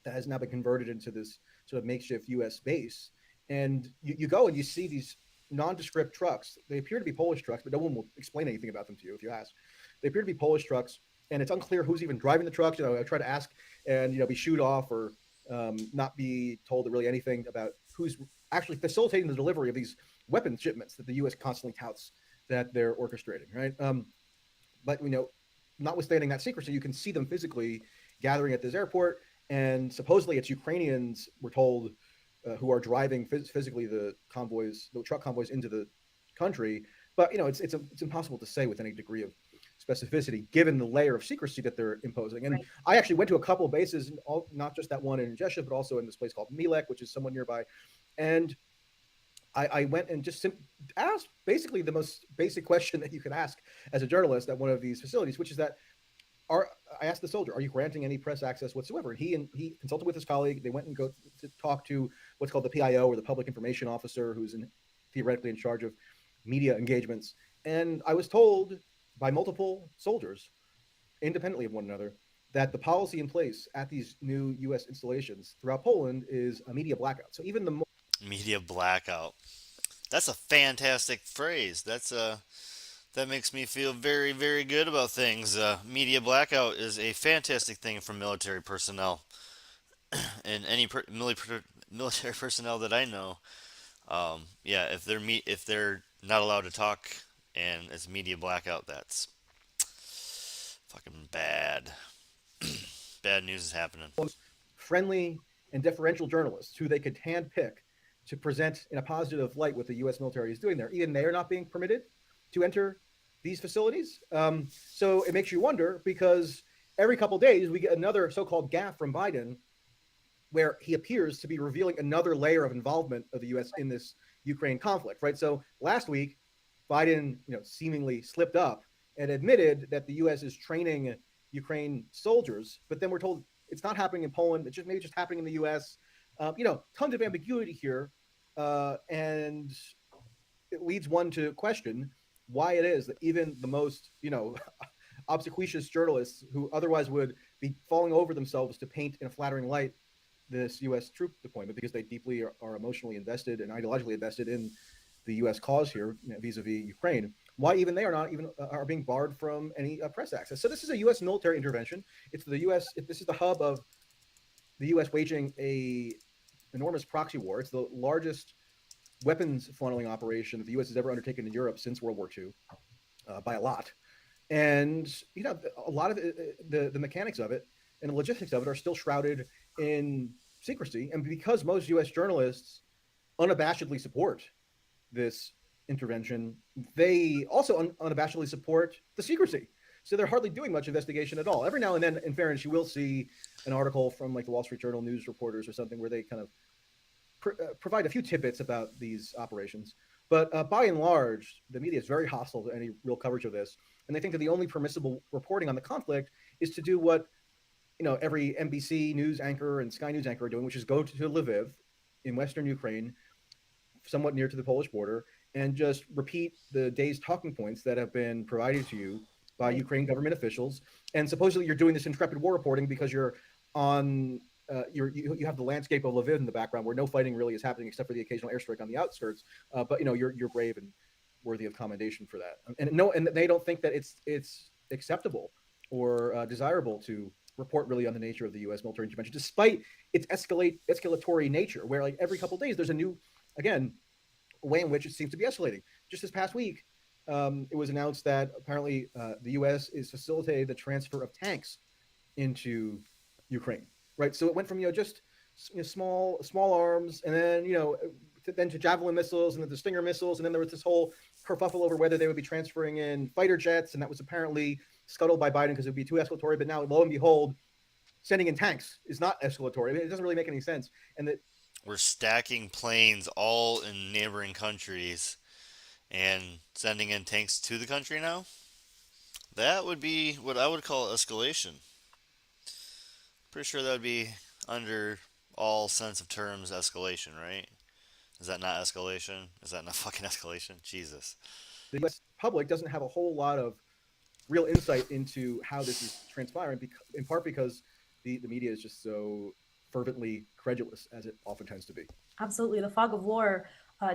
that has now been converted into this sort of makeshift U.S. base, and you go and you see these nondescript trucks. They appear to be Polish trucks, but no one will explain anything about them to you if you ask. They appear to be Polish trucks, and it's unclear who's even driving the trucks. I try to ask and be shooed off or not be told really anything about who's actually facilitating the delivery of these weapons shipments that the U.S. constantly touts that they're orchestrating, right? But notwithstanding that secrecy, you can see them physically gathering at this airport, and supposedly it's Ukrainians, we're told, who are driving physically the truck convoys into the country. But it's impossible to say with any degree of specificity, given the layer of secrecy that they're imposing. And I actually went to a couple of bases, not just that one in Rzeszów, but also in this place called Milek, which is somewhat nearby. And I went and just asked basically the most basic question that you could ask as a journalist at one of these facilities, which is that I asked the soldier, are you granting any press access whatsoever? And he consulted with his colleague. They went and go to talk to what's called the PIO, or the Public Information Officer, who's theoretically in charge of media engagements. And I was told by multiple soldiers, independently of one another, that the policy in place at these new U.S. installations throughout Poland is a media blackout. So even the Media blackout. That's a fantastic phrase. That's That makes me feel very, very good about things. Media blackout is a fantastic thing for military personnel and any military personnel that I know. Yeah, if they're not allowed to talk and it's media blackout, that's fucking bad. Bad news is happening. Friendly and deferential journalists who they could handpick to present in a positive light what the U.S. military is doing there. Even they are not being permitted to enter these facilities. So it makes you wonder because every couple of days we get another so-called gaffe from Biden where he appears to be revealing another layer of involvement of the U.S. in this Ukraine conflict, right? So last week, Biden, seemingly slipped up and admitted that the U.S. is training Ukraine soldiers, but then we're told it's not happening in Poland. It's just maybe just happening in the U.S. Tons of ambiguity here, and it leads one to question why it is that even the most, obsequious journalists who otherwise would be falling over themselves to paint in a flattering light this U.S. troop deployment because they deeply are emotionally invested and ideologically invested in the U.S. cause here vis-a-vis Ukraine. Why even they are not even are being barred from any press access? So this is a U.S. military intervention. It's the U.S. This is the hub of the U.S. waging a enormous proxy war. It's the largest weapons funneling operation that the U.S. has ever undertaken in Europe since World War II, by a lot. And a lot of the mechanics of it and the logistics of it are still shrouded in secrecy. And because most U.S. journalists unabashedly support this intervention, they also unabashedly support the secrecy. So they're hardly doing much investigation at all. Every now and then, in fairness, you will see an article from like the Wall Street Journal news reporters or something where they kind of provide a few tidbits about these operations. But by and large, the media is very hostile to any real coverage of this, and they think that the only permissible reporting on the conflict is to do what every NBC news anchor and Sky News anchor are doing, which is go to Lviv in western Ukraine, somewhat near to the Polish border, and just repeat the day's talking points that have been provided to you by Ukraine government officials. And supposedly you're doing this intrepid war reporting because you're on you have the landscape of Lviv in the background where no fighting really is happening except for the occasional airstrike on the outskirts. But you're brave and worthy of commendation for that. And they don't think that it's acceptable or desirable to report really on the nature of the U.S. military intervention, despite its escalatory nature, where like every couple of days there's a new, again, way in which it seems to be escalating. Just this past week, it was announced that apparently the U.S. is facilitating the transfer of tanks into Ukraine. Right, so it went from just small arms, and then to javelin missiles, and then to Stinger missiles, and then there was this whole kerfuffle over whether they would be transferring in fighter jets, and that was apparently scuttled by Biden because it would be too escalatory. But now, lo and behold, sending in tanks is not escalatory. I mean, it doesn't really make any sense. And that We're stacking planes all in neighboring countries and sending in tanks to the country now. That would be what I would call escalation. Pretty sure that would be under all sense of terms escalation, right? Is that not escalation? Is that not fucking escalation? Jesus. the U.S. public doesn't have a whole lot of real insight into how this is transpiring, in part because the media is just so fervently credulous, as it often tends to be. Absolutely, the fog of war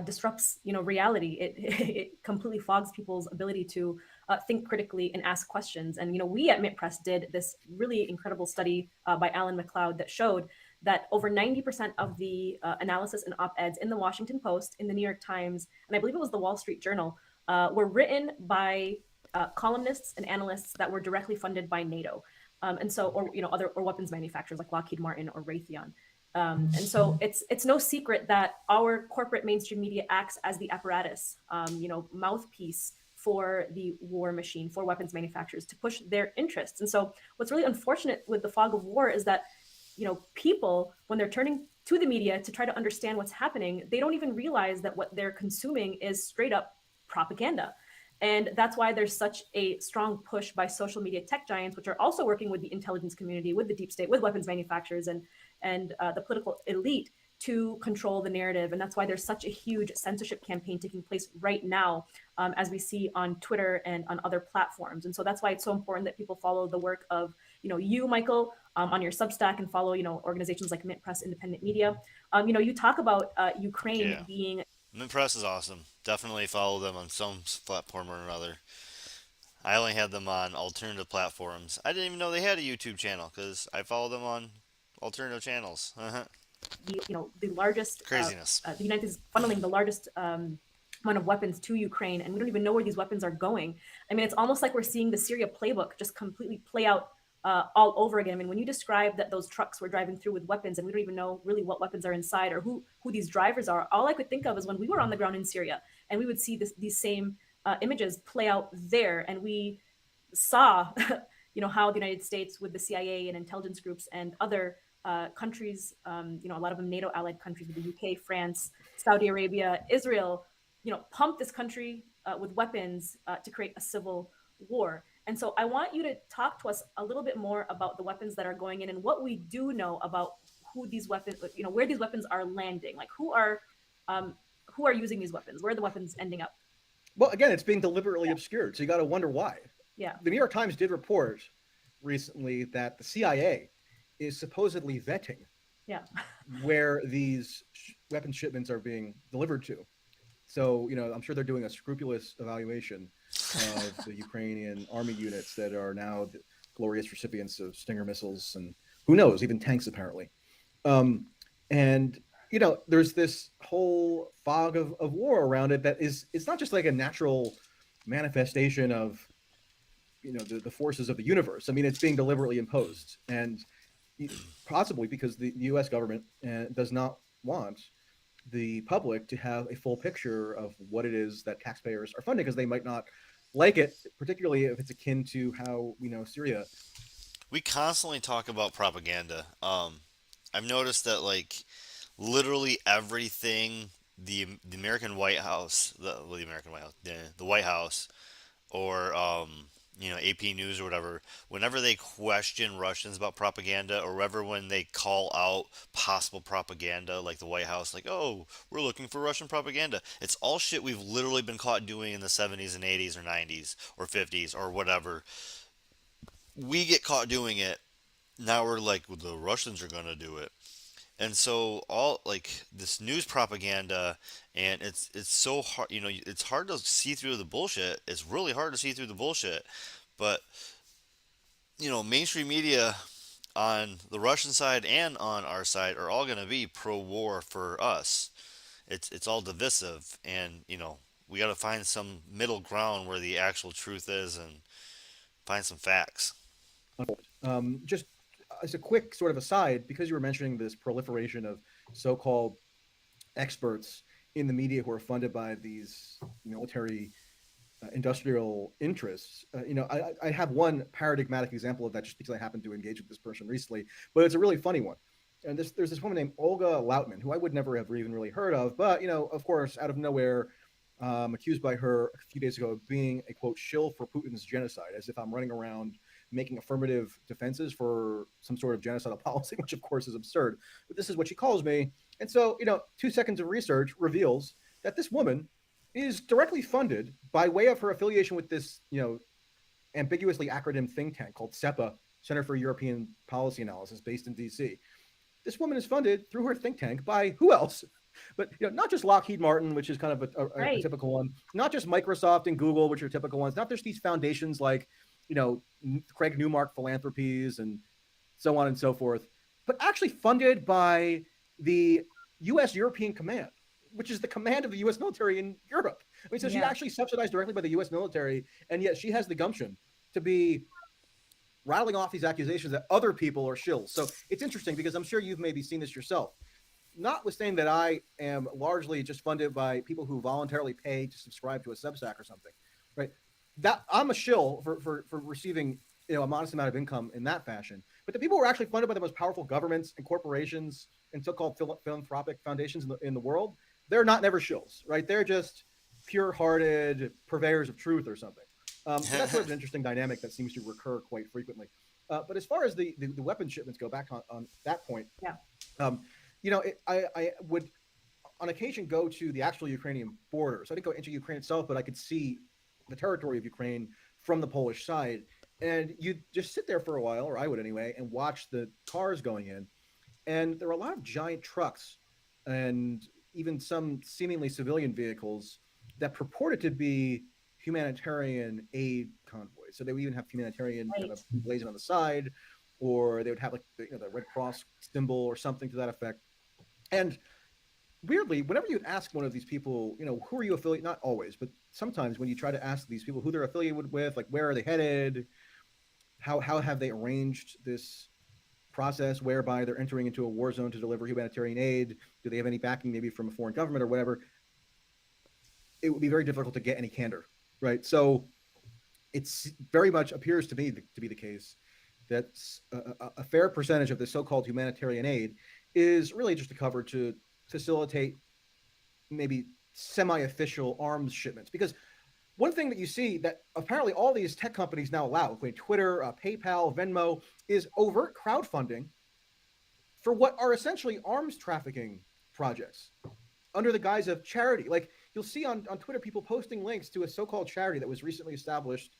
disrupts reality. It completely fogs people's ability to think critically and ask questions. And we at mintpress did this really incredible study by Alan McLeod that showed that over 90% of the analysis and op-eds in the Washington Post, in the New York Times, and I believe it was the Wall Street Journal, were written by columnists and analysts that were directly funded by NATO. And so, or other or weapons manufacturers like Lockheed Martin or Raytheon. And so it's no secret that our corporate mainstream media acts as the apparatus, mouthpiece for the war machine, for weapons manufacturers to push their interests. And so what's really unfortunate with the fog of war is that, people, when they're turning to the media to try to understand what's happening, they don't even realize that what they're consuming is straight up propaganda. And that's why there's such a strong push by social media tech giants, which are also working with the intelligence community, with the deep state, with weapons manufacturers and the political elite to control the narrative. And that's why there's such a huge censorship campaign taking place right now, as we see on Twitter and on other platforms. And so that's why it's so important that people follow the work of, you, Michael, on your Substack, and follow, organizations like mintpress Independent Media. You talk about Ukraine being Mint Press is awesome. Definitely follow them on some platform or another. I only had them on alternative platforms. I didn't even know they had a YouTube channel because I follow them on alternative channels. The largest Craziness. the United States funneling the largest amount of weapons to Ukraine, and we don't even know where these weapons are going. I mean, it's almost like we're seeing the Syria playbook just completely play out all over again. I mean, when you describe that those trucks were driving through with weapons, and we don't even know really what weapons are inside or who these drivers are, all I could think of is when we were on the ground in Syria, and we would see these same images play out there, and we saw, how the United States with the CIA and intelligence groups and other countries, a lot of them NATO allied countries, with the UK, France, Saudi Arabia, Israel, pump this country with weapons to create a civil war. And so I want you to talk to us a little bit more about the weapons that are going in and what we do know about who these weapons, where these weapons are landing, like who are using these weapons, where are the weapons ending up? Well, again, it's being deliberately obscured, so you got to wonder why. Yeah. The New York Times did report recently that the CIA is supposedly vetting Yeah. where these weapon shipments are being delivered to. So, I'm sure they're doing a scrupulous evaluation of the Ukrainian army units that are now the glorious recipients of Stinger missiles and who knows, even tanks apparently. And there's this whole fog of war around it that it's not just like a natural manifestation of the forces of the universe. I mean, it's being deliberately imposed, and possibly because the U.S. government does not want the public to have a full picture of what it is that taxpayers are funding, because they might not like it, particularly if it's akin to how we know Syria. We constantly talk about propaganda. I've noticed that literally everything the American White House, the American White House, the White House, or AP News or whatever, whenever they question Russians about propaganda, or whenever when they call out possible propaganda, like the White House, like, oh, we're looking for Russian propaganda, it's all shit we've literally been caught doing in the 70s and 80s or 90s or 50s or whatever. We get caught doing it. Now we're like, well, the Russians are gonna do it. And so all this news propaganda, and it's so hard, it's hard to see through the bullshit. It's really hard to see through the bullshit. But mainstream media on the Russian side and on our side are all going to be pro-war for us. It's all divisive, and we got to find some middle ground where the actual truth is, and find some facts. Just as a quick sort of aside, because you were mentioning this proliferation of so-called experts in the media who are funded by these military industrial interests. I have one paradigmatic example of that just because I happened to engage with this person recently, but it's a really funny one. And there's this woman named Olga Lautman, who I would never have even really heard of, but of course, out of nowhere, accused by her a few days ago of being a quote shill for Putin's genocide, as if I'm running around making affirmative defenses for some sort of genocidal policy, which of course is absurd. But this is what she calls me. And so, 2 seconds of research reveals that this woman is directly funded by way of her affiliation with this, ambiguously acronym think tank called CEPA, Center for European Policy Analysis, based in DC. This woman is funded through her think tank by who else? But not just Lockheed Martin, which is kind of a typical one, not just Microsoft and Google, which are typical ones, not just these foundations like, Craig Newmark Philanthropies and so on and so forth, but actually funded by the U.S. European Command, which is the command of the U.S. military in Europe. I mean, so she's actually subsidized directly by the U.S. military, and yet she has the gumption to be rattling off these accusations that other people are shills. So it's interesting because I'm sure you've maybe seen this yourself. Notwithstanding that I am largely just funded by people who voluntarily pay to subscribe to a Substack or something, right? That I'm a shill for receiving a modest amount of income in that fashion. But the people who are actually funded by the most powerful governments and corporations and so-called philanthropic foundations in the world, they're not never shills, right? They're just pure-hearted purveyors of truth or something. So that's sort of an interesting dynamic that seems to recur quite frequently. But as far as the weapon shipments go, back on that point, I would on occasion go to the actual Ukrainian border. So I didn't go into Ukraine itself, but I could see the territory of Ukraine from the Polish side. And you just sit there for a while, or I would anyway, and watch the cars going in. And there are a lot of giant trucks and even some seemingly civilian vehicles that purported to be humanitarian aid convoys. So they would even have humanitarian kind Right. of blazing on the side, or they would have like the Red Cross symbol or something to that effect. And weirdly, whenever you ask one of these people, who are you affiliated? Not always, but sometimes when you try to ask these people who they're affiliated with, like where are they headed, how have they arranged this process whereby they're entering into a war zone to deliver humanitarian aid? Do they have any backing, maybe from a foreign government or whatever? It would be very difficult to get any candor, right? So it's very much appears to me to be the case that a fair percentage of the so-called humanitarian aid is really just a cover to facilitate maybe semi-official arms shipments. Because one thing that you see that apparently all these tech companies now allow, including Twitter, PayPal, Venmo, is overt crowdfunding for what are essentially arms trafficking projects under the guise of charity. Like you'll see on Twitter people posting links to a so-called charity that was recently established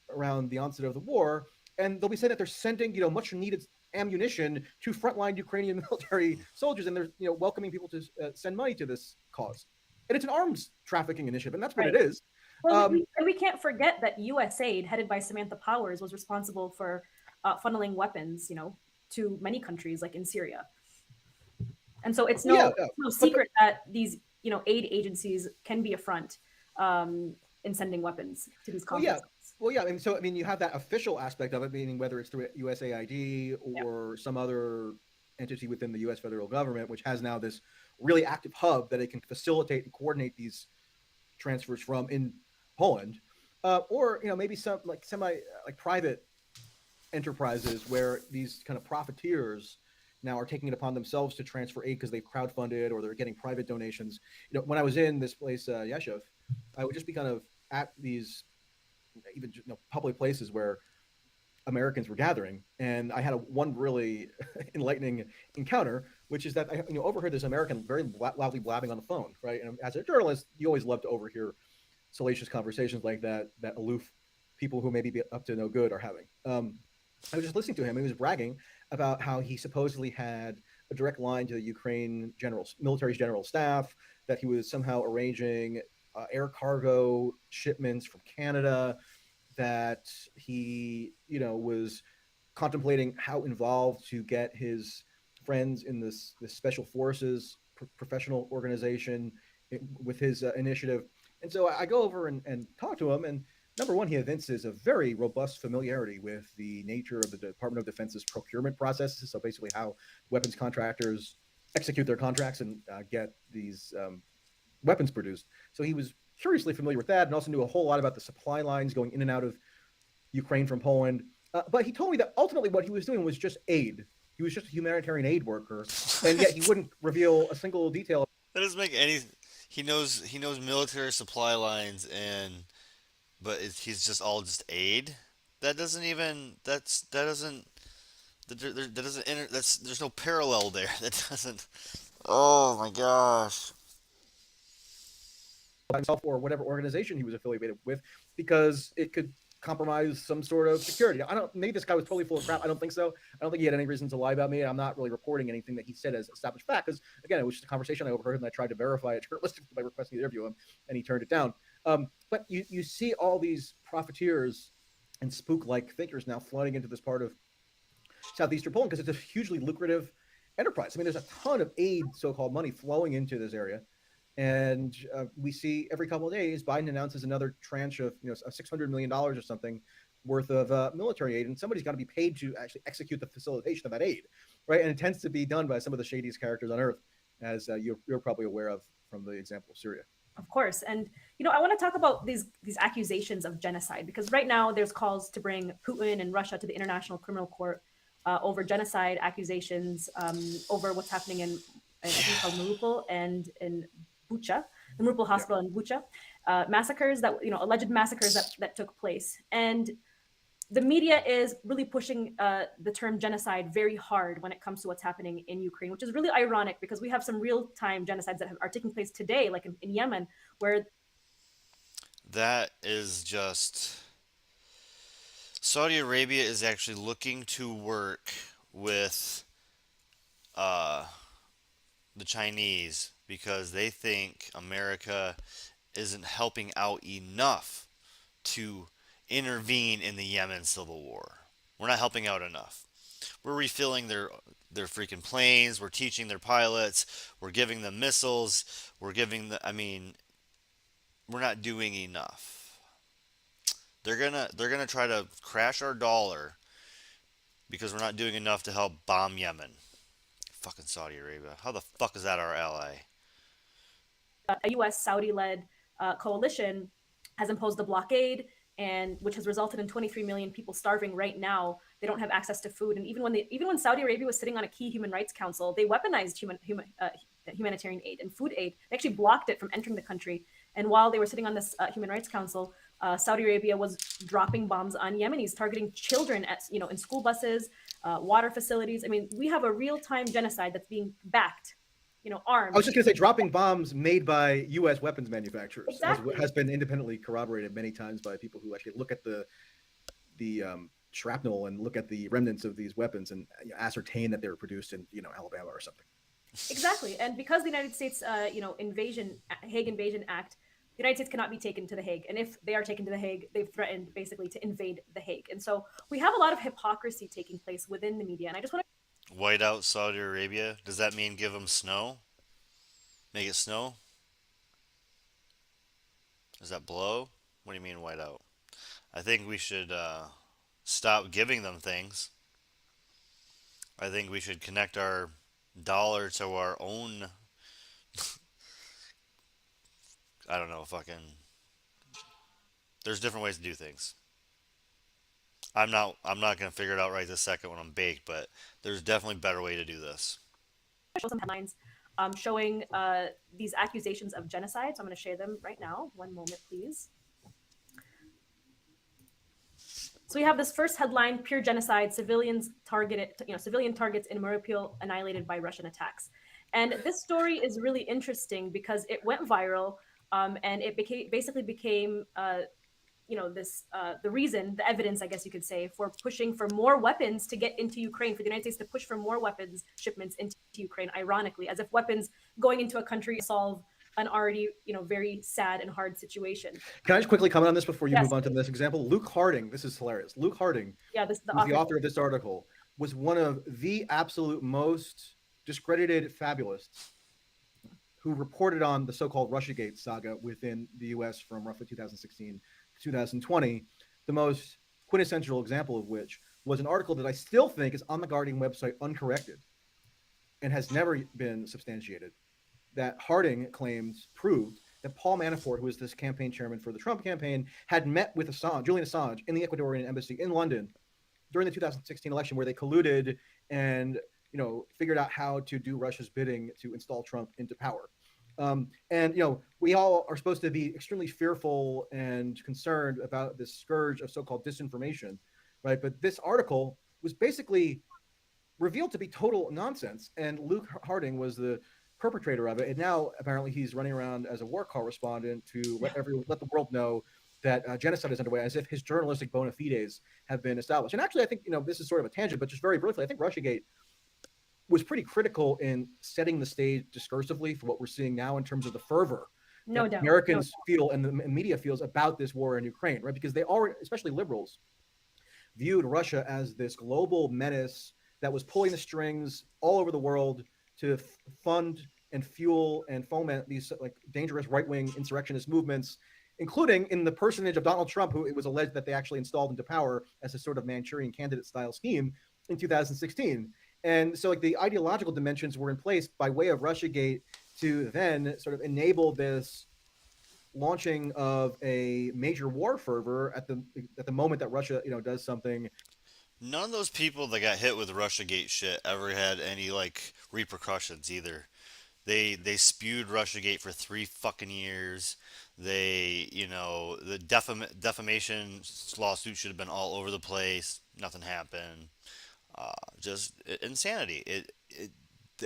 around the onset of the war, and they'll be saying that they're sending much needed ammunition to frontline Ukrainian military soldiers, and they're welcoming people to send money to this cause. And it's an arms trafficking initiative, and that's what Right. it is. Well, we can't forget that USAID, headed by Samantha Powers, was responsible for funneling weapons, to many countries, like in Syria. And so it's no secret that these, aid agencies can be a front in sending weapons to these conflicts. Well, yeah. You have that official aspect of it, meaning whether it's through USAID or some other entity within the U.S. federal government, which has now this really active hub that it can facilitate and coordinate these transfers from in Poland, or maybe some like private enterprises where these kind of profiteers now are taking it upon themselves to transfer aid because they've crowdfunded or they're getting private donations. When I was in this place, Yeshiv, I would just be kind of at these even public places where Americans were gathering, and I had one really enlightening encounter, which is that I overheard this American very loudly blabbing on the phone, right? And as a journalist, you always love to overhear salacious conversations like that aloof people who maybe be up to no good are having. I was just listening to him. He was bragging about how he supposedly had a direct line to the Ukraine military's general staff, that he was somehow arranging air cargo shipments from Canada, that he, was contemplating how involved to get his friends in this special forces professional organization with his initiative. And so I go over and talk to him, and number one, he evinces a very robust familiarity with the nature of the Department of Defense's procurement processes. So basically how weapons contractors execute their contracts and get these weapons produced. So he was curiously familiar with that, and also knew a whole lot about the supply lines going in and out of Ukraine from Poland. But he told me that ultimately what he was doing was just aid. He was just a humanitarian aid worker, and yet he wouldn't reveal a single detail. That doesn't make any. He knows military supply lines, he's just all just aid. That doesn't even. That doesn't. That doesn't enter. There's no parallel there. That doesn't. Oh my gosh. Himself or whatever organization he was affiliated with, because it could compromise some sort of security. Maybe this guy was totally full of crap. I don't think so. I don't think he had any reason to lie about me. I'm not really reporting anything that he said as established fact, because again, it was just a conversation I overheard, and I tried to verify it journalistically by requesting to interview him, and he turned it down. But you see all these profiteers and spook-like figures now flooding into this part of southeastern Poland because it's a hugely lucrative enterprise. There's a ton of aid, so-called money, flowing into this area. And we see every couple of days, Biden announces another tranche of $600 million or something worth of military aid, and somebody's got to be paid to actually execute the facilitation of that aid, right? And it tends to be done by some of the shadiest characters on earth, as you're probably aware of from the example of Syria. Of course. And, I want to talk about these accusations of genocide, because right now there's calls to bring Putin and Russia to the International Criminal Court over genocide accusations, over what's happening in I think called Mariupol and in Bucha, the Mariupol hospital in Bucha, massacres that, alleged massacres that took place. And the media is really pushing the term genocide very hard when it comes to what's happening in Ukraine, which is really ironic because we have some real-time genocides that are taking place today, like in Yemen, where... That is just... Saudi Arabia is actually looking to work with the Chinese because they think America isn't helping out enough to intervene in the Yemen civil war. We're not helping out enough. We're refilling their freaking planes. We're teaching their pilots. We're giving them missiles. We're giving the. I mean, we're not doing enough. They're gonna try to crash our dollar because we're not doing enough to help bomb Yemen. Fucking Saudi Arabia. How the fuck is that our ally? A U.S. Saudi-led coalition has imposed a blockade, and which has resulted in 23 million people starving right now. They don't have access to food, and even when Saudi Arabia was sitting on a key human rights council, they weaponized humanitarian aid and food aid. They actually blocked it from entering the country. And while they were sitting on this human rights council, Saudi Arabia was dropping bombs on Yemenis, targeting children at in school buses, water facilities. I mean, we have a real-time genocide that's being backed, I was armed. just going to say, dropping bombs made by U.S. weapons manufacturers, Exactly. as has been independently corroborated many times by people who actually look at the shrapnel and look at the remnants of these weapons and ascertain that they were produced in Alabama or something. Exactly. And because the United States, Hague Invasion Act, the United States cannot be taken to the Hague. And if they are taken to the Hague, they've threatened basically to invade the Hague. And so we have a lot of hypocrisy taking place within the media. And I just want White out Saudi Arabia? Does that mean give them snow? Make it snow? Does that blow? What do you mean white out? I think we should stop giving them things. I think we should connect our dollar to our own. I don't know, fucking. There's different ways to do things. I'm not gonna figure it out right this second when I'm baked, but there's definitely a better way to do this. to show some headlines showing these accusations of genocide. So I'm going to share them right now. One moment, please. So we have this first headline: pure genocide, civilian targets in Mariupol annihilated by Russian attacks. And this story is really interesting because it went viral, and it basically became the evidence, I guess you could say, for pushing for more weapons to get into Ukraine, for the United States to push for more weapons shipments into Ukraine, ironically, as if weapons going into a country solve an already, very sad and hard situation. Can I just quickly comment on this before you Yes, move on to the please. next example? Luke Harding, this is hilarious. Luke Harding, Yeah, this the who's the author. author of this article, was one of the absolute most discredited fabulists who reported on the so-called Russiagate saga within the U.S. from roughly 2016 to 2020. The most quintessential example of which was an article that I still think is on the Guardian website uncorrected and has never been substantiated, that Harding claims proved that Paul Manafort, who was this campaign chairman for the Trump campaign, had met with Julian Assange in the Ecuadorian embassy in London during the 2016 election, where they colluded and figured out how to do Russia's bidding to install Trump into power. We all are supposed to be extremely fearful and concerned about this scourge of so-called disinformation, right? But this article was basically revealed to be total nonsense, and Luke Harding was the perpetrator of it. And now apparently he's running around as a war correspondent to let the world know that genocide is underway, as if his journalistic bona fides have been established. And actually, I think this is sort of a tangent, but just very briefly, I think Russiagate was pretty critical in setting the stage discursively for what we're seeing now in terms of the fervor No that doubt. Americans feel and the media feels about this war in Ukraine, right? Because they already, especially liberals, viewed Russia as this global menace that was pulling the strings all over the world to fund and fuel and foment these like dangerous right-wing insurrectionist movements, including in the personage of Donald Trump, who it was alleged that they actually installed into power as a sort of Manchurian candidate style scheme in 2016. And so like the ideological dimensions were in place by way of Russiagate to then sort of enable this launching of a major war fervor at the moment that Russia, does something. None of those people that got hit with Russiagate shit ever had any like repercussions either. They spewed Russiagate for 3 fucking years. The defamation lawsuit should have been all over the place. Nothing happened. Just insanity.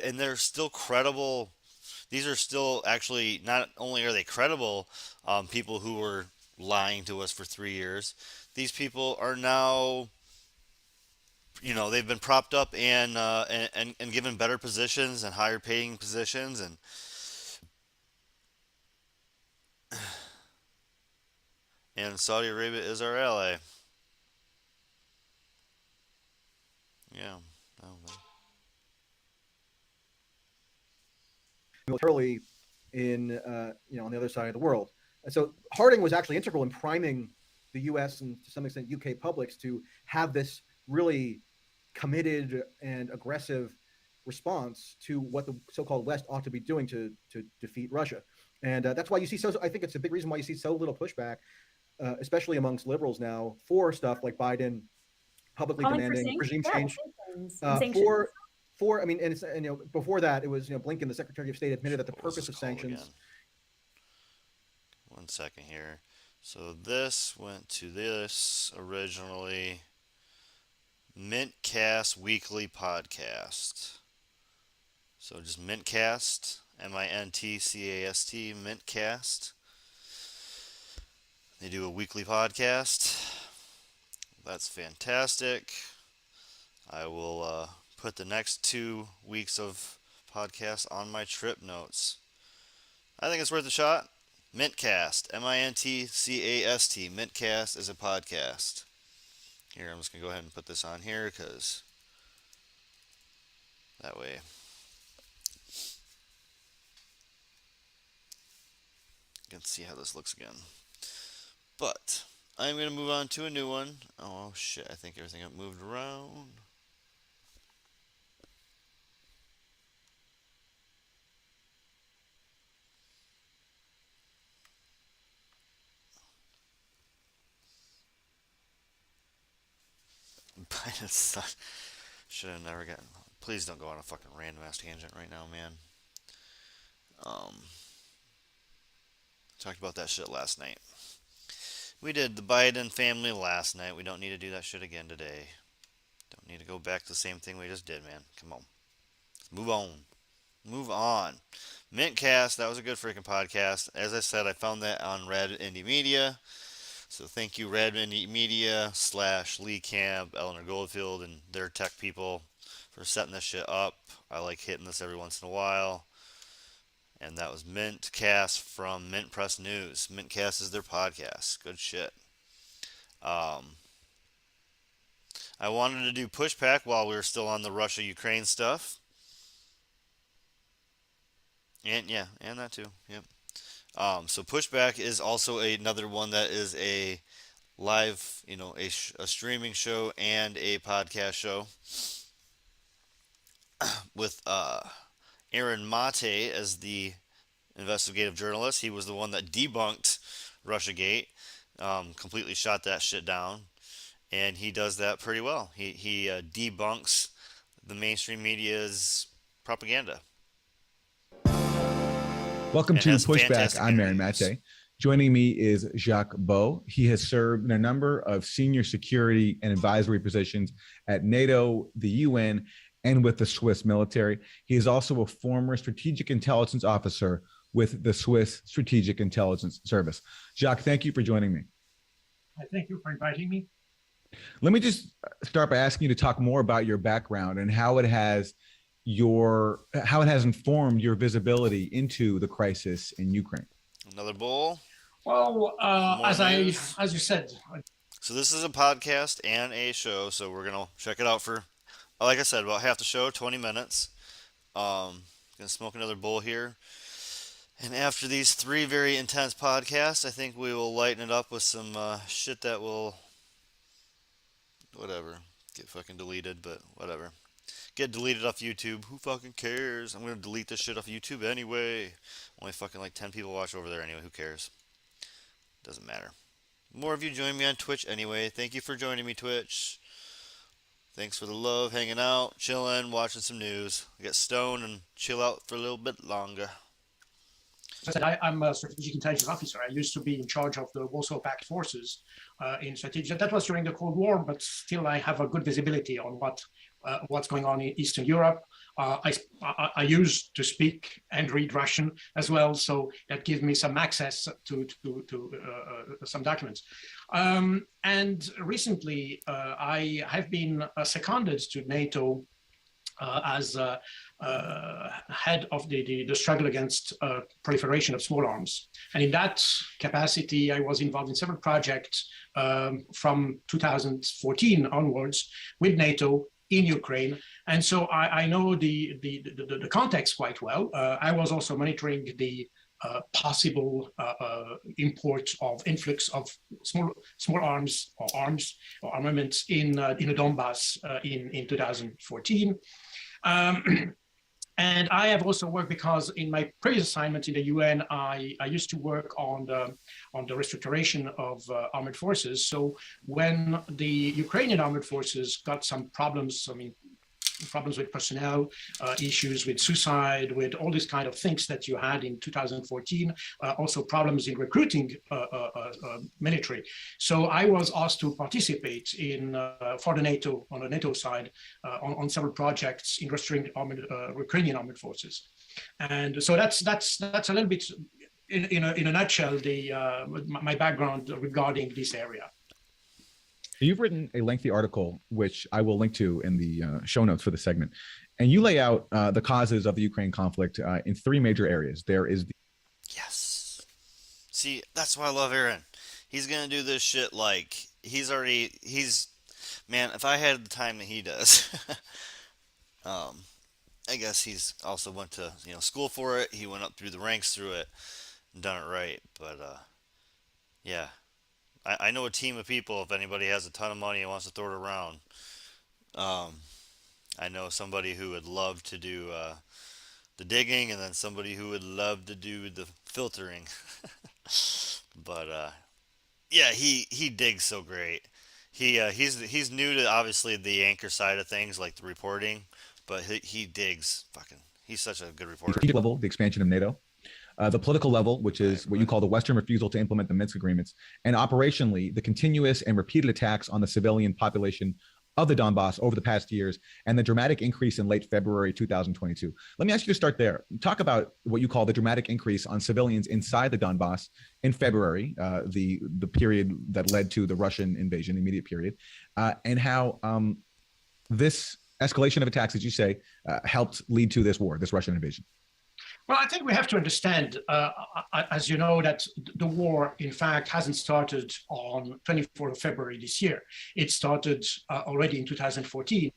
And they're still credible. These are still actually, not only are they credible, people who were lying to us for 3 years. These people are now, they've been propped up and given better positions and higher paying positions, And Saudi Arabia is our ally. Yeah. Oh, militarily in on the other side of the world. And so Harding was actually integral in priming the U.S. and to some extent UK publics to have this really committed and aggressive response to what the so-called West ought to be doing to defeat Russia. And that's why you see I think it's a big reason why you see so little pushback, especially amongst liberals now, for stuff like Biden publicly Calling demanding regime change. Sanctions. I mean, and before that, it was Blinken, the Secretary of State, admitted that the purpose of sanctions. Again. 1 second here. So this went to this originally. Mintcast Weekly Podcast. So just Mintcast, MINTCAST, Mintcast. They do a weekly podcast. That's fantastic. I will put the next 2 weeks of podcasts on my trip notes. I think it's worth a shot. Mintcast, MINTCAST. Mintcast is a podcast. Here, I'm just going to go ahead and put this on here because that way you can see how this looks again. But I'm going to move on to a new one. Oh shit, I think everything got moved around. Should have never gotten. Please don't go on a fucking random ass tangent right now, man. Talked about that shit last night. We did the Biden family last night. We don't need to do that shit again today. Don't need to go back to the same thing we just did, man. Come on. Let's move on. Move on. Mintcast, that was a good freaking podcast. As I said, I found that on Red Indie Media. So thank you, Red Indie Media / Lee Camp, Eleanor Goldfield, and their tech people for setting this shit up. I like hitting this every once in a while. And that was Mintcast from mintpress News. Mintcast is their podcast. Good shit. I wanted to do Pushback while we were still on the Russia-Ukraine stuff. And yeah, and that too. Yep. So Pushback is also another one that is a live, a streaming show and a podcast show with Aaron Mate as the investigative journalist. He was the one that debunked Russiagate, completely shot that shit down, and he does that pretty well. He debunks the mainstream media's propaganda. Welcome to Pushback. fantastic I'm Aaron interviews. Mate. Joining me is Jacques Beau. He has served in a number of senior security and advisory positions at NATO, the UN, and with the Swiss military. He is also a former strategic intelligence officer with the Swiss Strategic Intelligence Service. Jacques, thank you for joining me. Thank you for inviting me. Let me just start by asking you to talk more about your background and how it has informed your visibility into the crisis in Ukraine. Another bowl. Well, as you said. So this is a podcast and a show, so we're gonna check it out for, like I said, about half the show, 20 minutes. Gonna smoke another bowl here. And after these 3 very intense podcasts, I think we will lighten it up with some shit that will, whatever, get fucking deleted, but whatever. Get deleted off YouTube. Who fucking cares? I'm gonna delete this shit off YouTube anyway. Only fucking like 10 people watch over there anyway. Who cares? Doesn't matter. More of you join me on Twitch anyway. Thank you for joining me, Twitch. Thanks for the love, hanging out, chilling, watching some news. Get stoned and chill out for a little bit longer. I said I'm a strategic intelligence officer. I used to be in charge of the Warsaw Pact forces in strategic. That was during the Cold War, but still I have a good visibility on what's going on in Eastern Europe. I used to speak and read Russian as well, so that gives me some access to some documents. And recently, I have been seconded to NATO as head of the struggle against proliferation of small arms. And in that capacity, I was involved in several projects from 2014 onwards with NATO in Ukraine. And so I know the context quite well. I was also monitoring the possible import of influx of small arms or armaments in the Donbass in 2014. And I have also worked because in my previous assignment in the UN, I used to work on the restructuration of armed forces. So when the Ukrainian armed forces got some problems, problems with personnel, issues with suicide, with all these kind of things that you had in 2014, also problems in recruiting military. So I was asked to participate in for the NATO, on the NATO side, on several projects in restoring Ukrainian armed forces. And so that's a little bit, in a nutshell, my background regarding this area. You've written a lengthy article, which I will link to in the show notes for the segment. And you lay out the causes of the Ukraine conflict in three major areas. There is Yes. See, that's why I love Aaron. He's going to do this shit like man, if I had the time that he does, I guess he's also went to, school for it. He went up through the ranks through it and done it right. But, yeah. I know a team of people, if anybody has a ton of money and wants to throw it around. I know somebody who would love to do the digging, and then somebody who would love to do the filtering. But yeah, he digs so great. He's new to obviously the anchor side of things, like the reporting, but he digs fucking. He's such a good reporter. strategic level, the expansion of NATO. The political level, which is what you call the Western refusal to implement the Minsk agreements, and operationally, the continuous and repeated attacks on the civilian population of the Donbass over the past years, and the dramatic increase in late February 2022. Let me ask you to start there. Talk about what you call the dramatic increase on civilians inside the Donbass in February, the period that led to the Russian invasion, the immediate period, and how this escalation of attacks, as you say, helped lead to this war, this Russian invasion. Well, I think we have to understand, as you know, that the war, in fact, hasn't started on 24th of February this year. It started already in 2014.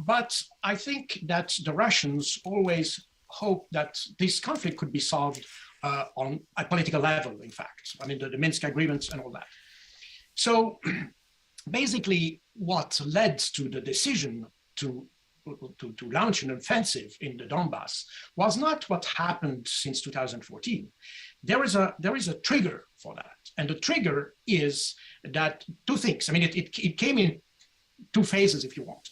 But I think that the Russians always hoped that this conflict could be solved on a political level, in fact. I mean, the Minsk agreements and all that. So basically, what led to the decision to launch an offensive in the Donbass was not what happened since 2014. There is a trigger for that, and the trigger is that two things. I mean, it came in two phases, if you want.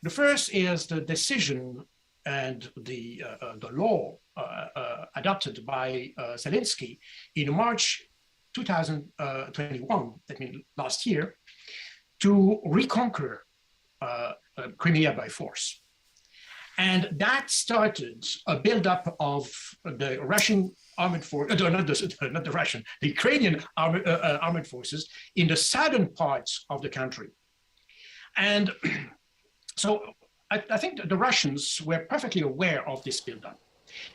The first is the decision and the law adopted by Zelensky in March 2021, that means last year, to reconquer Crimea by force. And that started a buildup of the Russian armed force, not the Russian, the Ukrainian armed forces in the southern parts of the country. And so I think the Russians were perfectly aware of this buildup.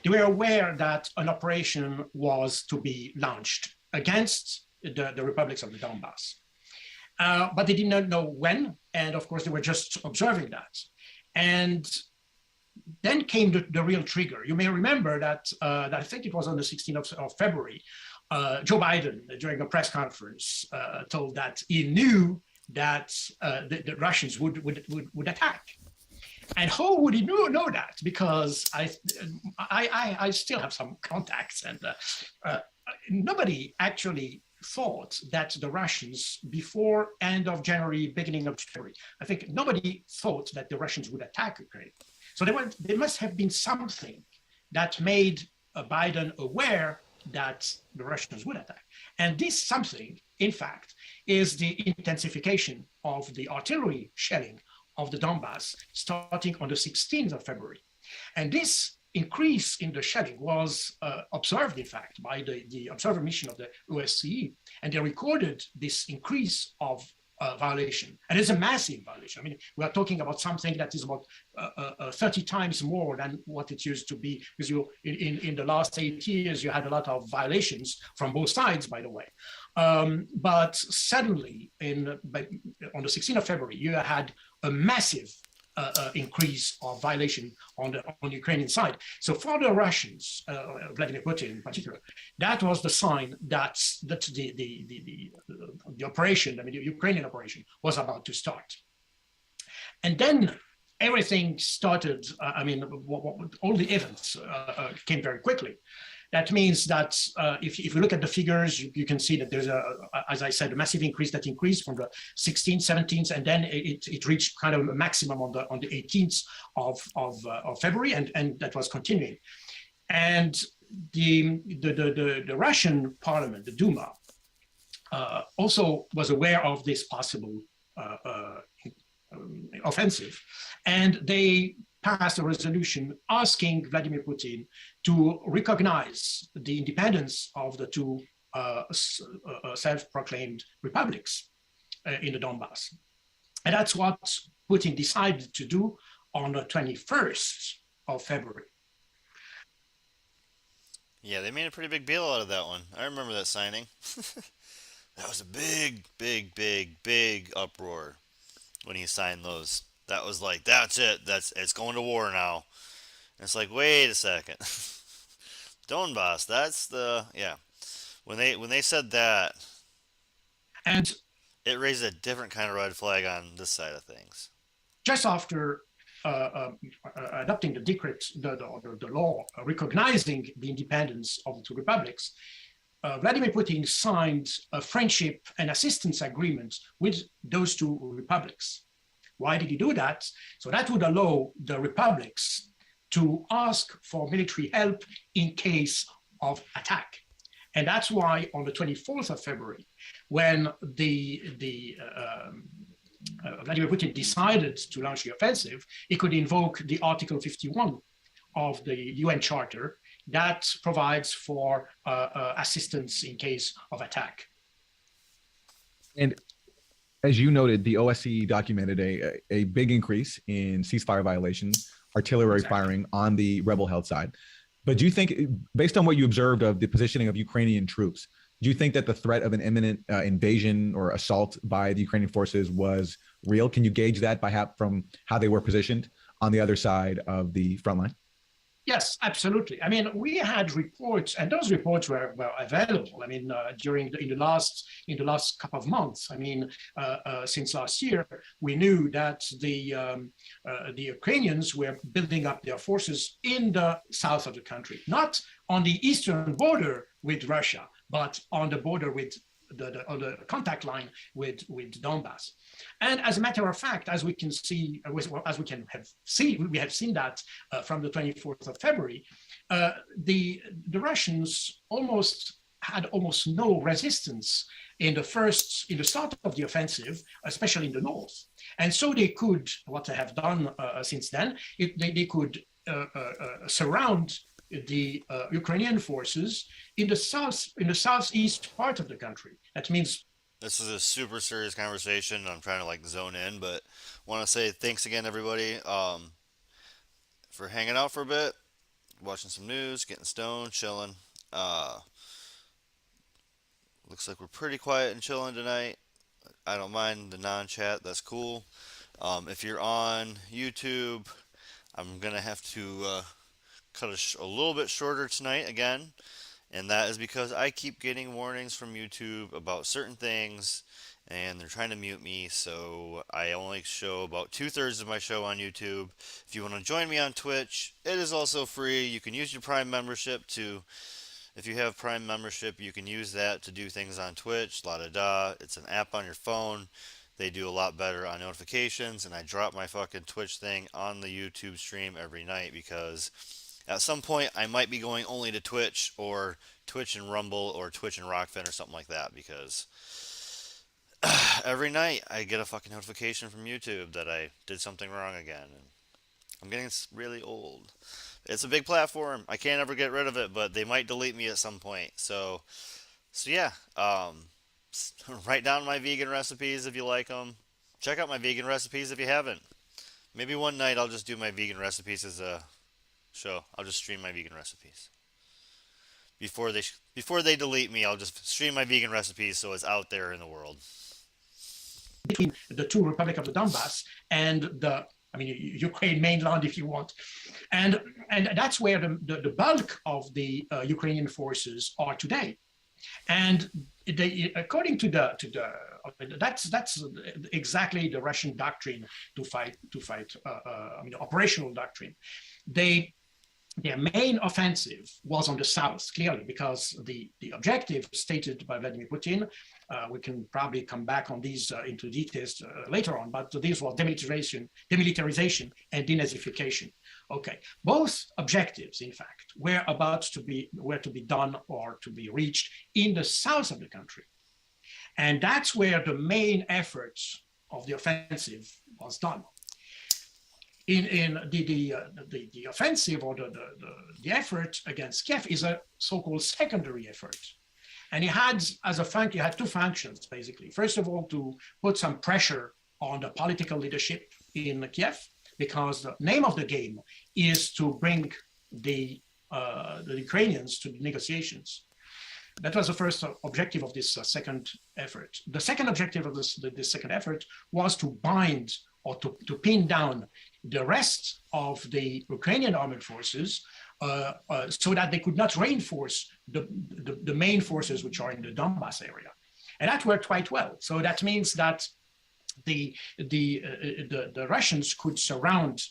They were aware that an operation was to be launched against the republics of the Donbass. But they did not know when, and of course they were just observing that. And then came the real trigger. You may remember that, I think it was on the 16th of February, Joe Biden, during a press conference, told that he knew that the Russians would attack. And how would he know that? Because I still have some contacts, and nobody actually thought that the Russians, before end of January, beginning of February, I think nobody thought that the Russians would attack Ukraine. So there must have been something that made Biden aware that the Russians would attack. And this something, in fact, is the intensification of the artillery shelling of the Donbass starting on the 16th of February. And this increase in the shelling was observed, in fact, by the observer mission of the OSCE. And they recorded this increase of violation. And it's a massive violation. I mean, we are talking about something that is about 30 times more than what it used to be, because in the last 8 years, you had a lot of violations from both sides, by the way. But suddenly, on the 16th of February, you had a massive increase of violation on the Ukrainian side. So for the Russians, Vladimir Putin in particular, that was the sign that the operation, I mean, the Ukrainian operation, was about to start. And then everything started. I mean, all the events came very quickly. That means that if you look at the figures, you can see that there's as I said, a massive increase that increased from the 16th, 17th, and then it reached kind of a maximum on the 18th of February, and that was continuing. And the Russian parliament, the Duma, also was aware of this possible offensive, and they passed a resolution asking Vladimir Putin to recognize the independence of the two self-proclaimed republics in the Donbass. And that's what Putin decided to do on the 21st of February. Yeah, they made a pretty big deal out of that one. I remember that signing. That was a big, big, big, big uproar when he signed those. That was like, that's it. It's going to war now. And it's like, wait a second. Donbass, that's the yeah. When they said that, and it raised a different kind of red flag on this side of things. Just after adopting the decree, the law recognizing the independence of the two republics, Vladimir Putin signed a friendship and assistance agreement with those two republics. Why did he do that? So that would allow the republics to ask for military help in case of attack. And that's why on the 24th of February, when Vladimir Putin decided to launch the offensive, he could invoke the Article 51 of the UN Charter that provides for assistance in case of attack. And as you noted, the OSCE documented a big increase in ceasefire violations, artillery firing on the rebel-held side. But do you think, based on what you observed of the positioning of Ukrainian troops, do you think that the threat of an imminent invasion or assault by the Ukrainian forces was real? Can you gauge that from how they were positioned on the other side of the front line? Yes, absolutely. I mean, we had reports, and those reports were available. I mean, in the last couple of months. I mean, since last year, we knew that the Ukrainians were building up their forces in the south of the country, not on the eastern border with Russia, but on the border with on the contact line with Donbass. And as a matter of fact, as we can see, we have seen that from the 24th of February, the Russians had almost no resistance in the start of the offensive, especially in the north. And so they could, what they have done since then, they could surround the Ukrainian forces in the southeast part of the country. That means this is a super serious conversation. I'm trying to like zone in, but want to say thanks again, everybody, for hanging out for a bit, watching some news, getting stoned, chilling. Looks like we're pretty quiet and chilling tonight. I don't mind the non-chat. That's cool. If you're on YouTube, I'm gonna have to cut a little bit shorter tonight again, and that is because I keep getting warnings from YouTube about certain things, and they're trying to mute me, so I only show about 2/3 of my show on YouTube. If you want to join me on Twitch, it is also free. You can use your Prime membership if you have Prime membership, you can use that to do things on Twitch, la-da-da. It's an app on your phone. They do a lot better on notifications, and I drop my fucking Twitch thing on the YouTube stream every night because at some point, I might be going only to Twitch or Twitch and Rumble or Twitch and Rockfin or something like that because every night I get a fucking notification from YouTube that I did something wrong again. And I'm getting really old. It's a big platform. I can't ever get rid of it, but they might delete me at some point. So yeah. Write down my vegan recipes if you like them. Check out my vegan recipes if you haven't. Maybe one night I'll just do my vegan recipes as a show. I'll just stream my vegan recipes. Before they delete me, I'll just stream my vegan recipes so it's out there in the world. Between the two republics of the Donbass and Ukraine mainland, if you want, and that's where the bulk of the Ukrainian forces are today. And according to the that's exactly the Russian doctrine to fight operational doctrine. Their main offensive was on the south, clearly, because the objective stated by Vladimir Putin, we can probably come back on these into details later on, but this was demilitarization and denazification. Okay, both objectives, in fact, were to be done or to be reached in the south of the country. And that's where the main effort of the offensive was done. In the offensive or the effort against Kiev is a so-called secondary effort. And it had two functions, basically. First of all, to put some pressure on the political leadership in Kiev, because the name of the game is to bring the Ukrainians to the negotiations. That was the first objective of this second effort. The second objective of this second effort was to bind or to pin down the rest of the Ukrainian armed forces so that they could not reinforce the main forces which are in the Donbass area. And that worked quite well. So that means that the Russians could surround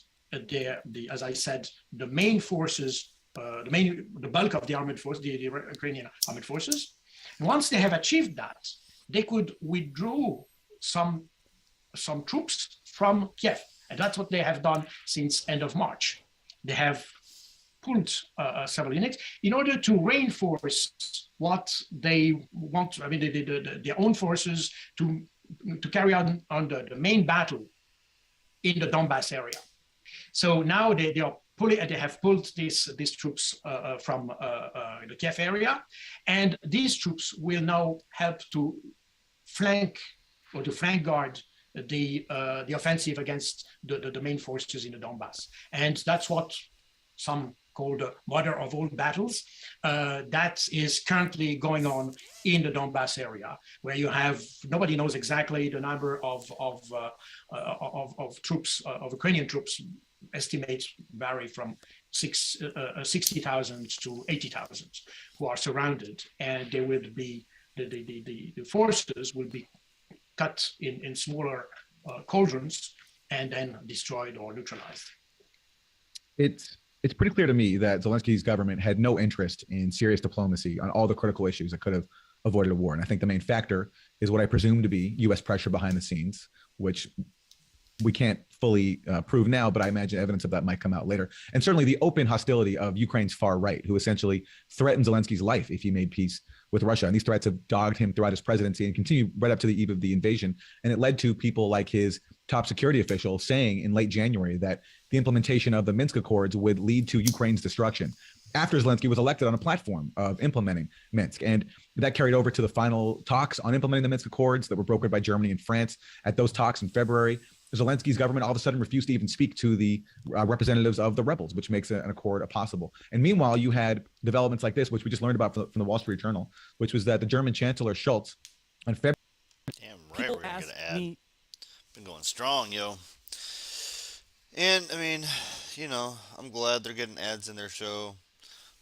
as I said, the main forces, the bulk of the armed force, the Ukrainian armed forces. And once they have achieved that, they could withdraw some troops from Kiev. And that's what they have done since end of March. They have pulled several units in order to reinforce what they want, their own forces to carry on the main battle in the Donbass area. So now they have pulled these troops from the Kiev area, and these troops will now help to flank guard the offensive against the main forces in the Donbass. And that's what some call the mother of all battles. That is currently going on in the Donbass area, where you have, nobody knows exactly the number of troops, of Ukrainian troops. Estimates vary from 60,000 to 80,000 who are surrounded, and they will be, the forces will be cut in smaller cauldrons and then destroyed or neutralized. It's pretty clear to me that Zelensky's government had no interest in serious diplomacy on all the critical issues that could have avoided a war. And I think the main factor is what I presume to be U.S. pressure behind the scenes, which we can't fully prove now, but I imagine evidence of that might come out later. And certainly the open hostility of Ukraine's far right, who essentially threatened Zelensky's life if he made peace with Russia. And these threats have dogged him throughout his presidency and continue right up to the eve of the invasion. And it led to people like his top security official saying in late January that the implementation of the Minsk Accords would lead to Ukraine's destruction after Zelensky was elected on a platform of implementing Minsk. And that carried over to the final talks on implementing the Minsk Accords that were brokered by Germany and France. At those talks in February, Zelensky's government all of a sudden refused to even speak to the representatives of the rebels, which makes an accord impossible. And meanwhile, you had developments like this, which we just learned about from the Wall Street Journal, which was that the German Chancellor Scholz on February. Damn right, we're gonna get an ad. Been going strong, yo. And I mean, I'm glad they're getting ads in their show.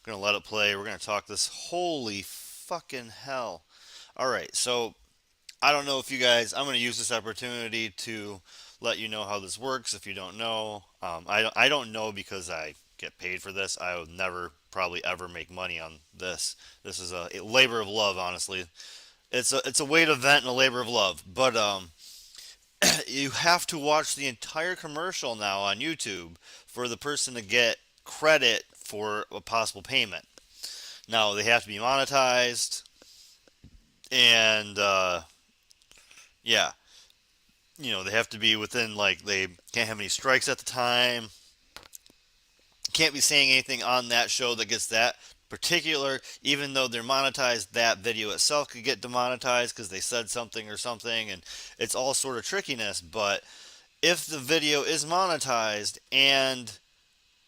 We're gonna let it play. We're gonna talk this. Holy fucking hell! All right, so I don't know if you guys. I'm gonna use this opportunity to let you know how this works. If you don't know, I don't know because I get paid for this. I would never, probably ever make money on this. This is a labor of love, honestly. It's a way to vent and a labor of love. But you have to watch the entire commercial now on YouTube for the person to get credit for a possible payment. Now they have to be monetized, and yeah. They have to be within, they can't have any strikes at the time. can't be saying anything on that show that gets that particular, even though they're monetized. That video itself could get demonetized because they said something or something, and it's all sort of trickiness. But if the video is monetized and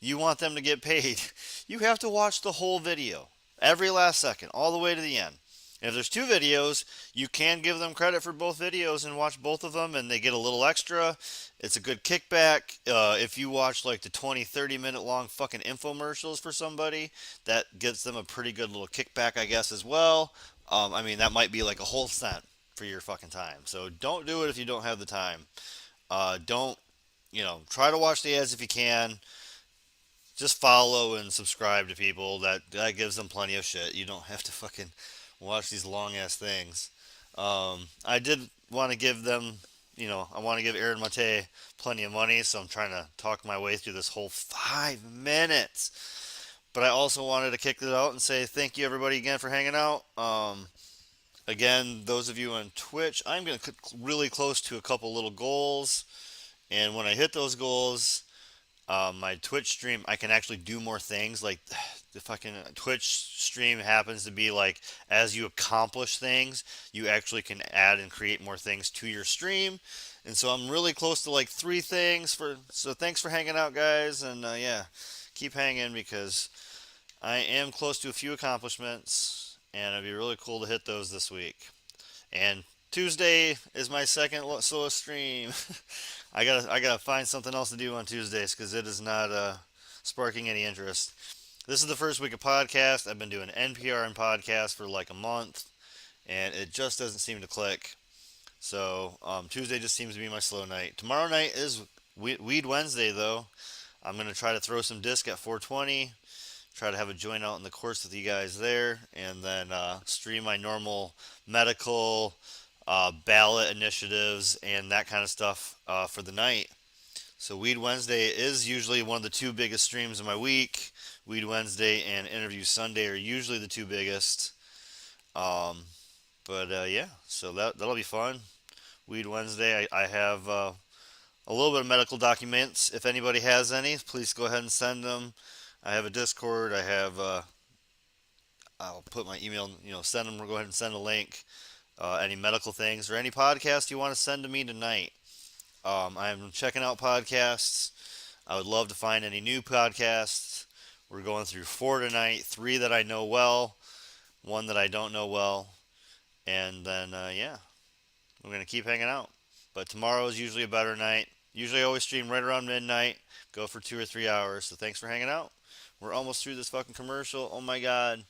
you want them to get paid, you have to watch the whole video, every last second, all the way to the end. And if there's two videos, you can give them credit for both videos and watch both of them, and they get a little extra. It's a good kickback. If you watch like the 20, 30-minute long fucking infomercials for somebody, that gets them a pretty good little kickback, I guess, as well. I mean, that might be like a whole cent for your fucking time. So don't do it if you don't have the time. Don't, try to watch the ads if you can. Just follow and subscribe to people. That gives them plenty of shit. You don't have to fucking watch these long ass things. I did want to give them, I want to give Aaron Mate plenty of money, so I'm trying to talk my way through this whole 5 minutes. But I also wanted to kick it out and say thank you everybody again for hanging out. Again, those of you on Twitch, I'm going to really close to a couple little goals. And when I hit those goals, my Twitch stream, I can actually do more things. Like the fucking Twitch stream happens to be like, as you accomplish things, you actually can add and create more things to your stream. And so I'm really close to like 3 things. So thanks for hanging out, guys. And yeah, keep hanging because I am close to a few accomplishments, and it'd be really cool to hit those this week. And Tuesday is my second solo stream. I gotta find something else to do on Tuesdays because it is not sparking any interest. This is the first week of podcast. I've been doing NPR and podcast for like a month, and it just doesn't seem to click. So Tuesday just seems to be my slow night. Tomorrow night is Weed Wednesday, though. I'm gonna try to throw some disc at 420. Try to have a joint out in the course with you guys there, and then stream my normal medical ballot initiatives and that kind of stuff for the night. So Weed Wednesday is usually one of the 2 biggest streams of my week. Weed Wednesday and Interview Sunday are usually the 2 biggest. Yeah, so that'll be fun. Weed Wednesday, I have a little bit of medical documents. If anybody has any, please go ahead and send them. I have a Discord. I'll put my email, send them, or go ahead and send a link. Any medical things or any podcast you want to send to me tonight. I'm checking out podcasts. I would love to find any new podcasts. We're going through 4 tonight, 3 that I know well, 1 that I don't know well, and then yeah, we're gonna keep hanging out. But tomorrow is usually a better night. Usually I always stream right around midnight, go for 2 or 3 hours. So thanks for hanging out. We're almost through this fucking commercial. Oh my god.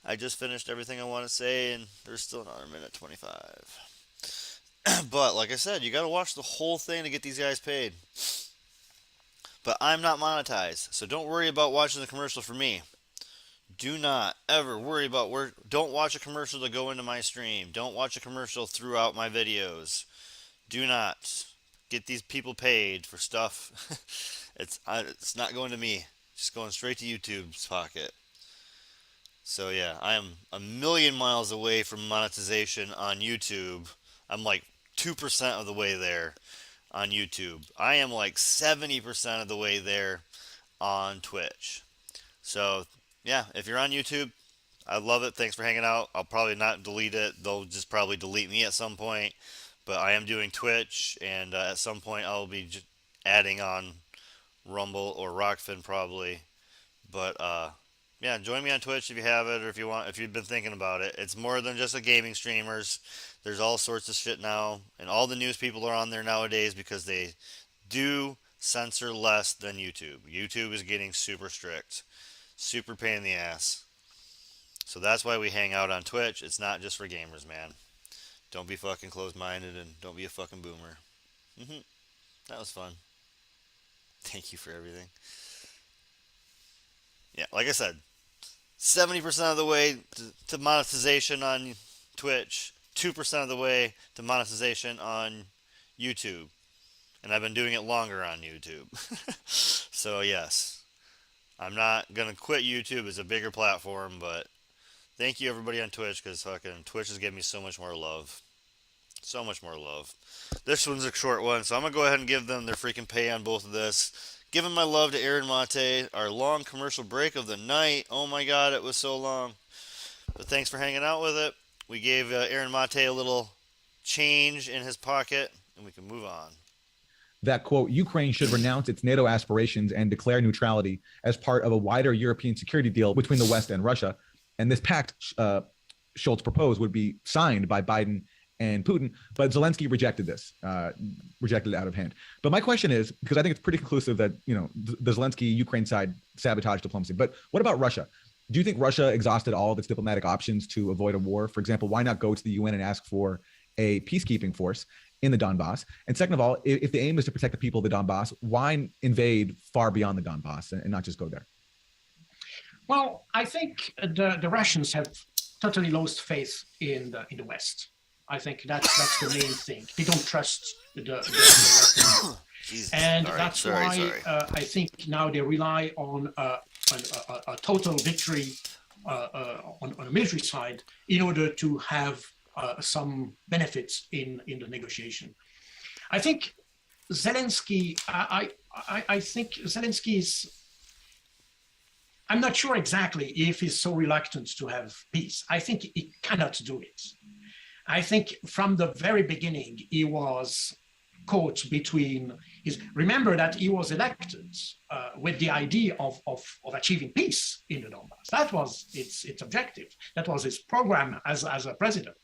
I just finished everything I want to say, and there's still another minute 25. But, like I said, you got to watch the whole thing to get these guys paid. But I'm not monetized, so don't worry about watching the commercial for me. Do not ever worry about don't watch a commercial to go into my stream. Don't watch a commercial throughout my videos. Do not get these people paid for stuff. It's not going to me. It's just going straight to YouTube's pocket. So yeah, I am a million miles away from monetization on YouTube. I'm like 2% of the way there on YouTube. I am like 70% of the way there on Twitch. So yeah, if you're on YouTube, I love it. Thanks for hanging out. I'll probably not delete it. They'll just probably delete me at some point. But I am doing Twitch, and at some point I'll be adding on Rumble or Rockfin probably. But yeah, join me on Twitch if you have it, or if you've been thinking about it. It's more than just a gaming streamers. There's all sorts of shit now, and all the news people are on there nowadays because they do censor less than YouTube. YouTube is getting super strict, super pain in the ass. So that's why we hang out on Twitch. It's not just for gamers, man. Don't be fucking closed-minded and don't be a fucking boomer. That was fun. Thank you for everything. Yeah, like I said, 70% of the way to monetization on Twitch, 2% of the way to monetization on YouTube. And I've been doing it longer on YouTube. So, yes, I'm not going to quit YouTube. It's a bigger platform, but thank you, everybody on Twitch, because fucking Twitch has given me so much more love. So much more love. This one's a short one, so I'm going to go ahead and give them their freaking pay on both of this, Giving my love to Aaron Mate, our long commercial break of the night. Oh my God, it was so long. But thanks for hanging out with it. We gave Aaron Mate a little change in his pocket, and we can move on. That, quote, Ukraine should renounce its NATO aspirations and declare neutrality as part of a wider European security deal between the West and Russia. And this pact, Schultz proposed, would be signed by Biden and Putin, but Zelensky rejected this, rejected it out of hand. But my question is, because I think it's pretty conclusive that, the Zelensky-Ukraine side sabotaged diplomacy, but what about Russia? Do you think Russia exhausted all of its diplomatic options to avoid a war? For example, why not go to the UN and ask for a peacekeeping force in the Donbass? And second of all, if the aim is to protect the people of the Donbass, why invade far beyond the Donbass and not just go there? Well, I think the Russians have totally lost faith in the West. I think that's the main thing. They don't trust the Western. And that's why I think now they rely on a total victory on a military side in order to have some benefits in the negotiation. I think Zelensky, I think Zelensky is, I'm not sure exactly if he's so reluctant to have peace. I think he cannot do it. I think from the very beginning, he was caught between remember that he was elected with the idea of achieving peace in the Donbass. That was its objective. That was his program as a president.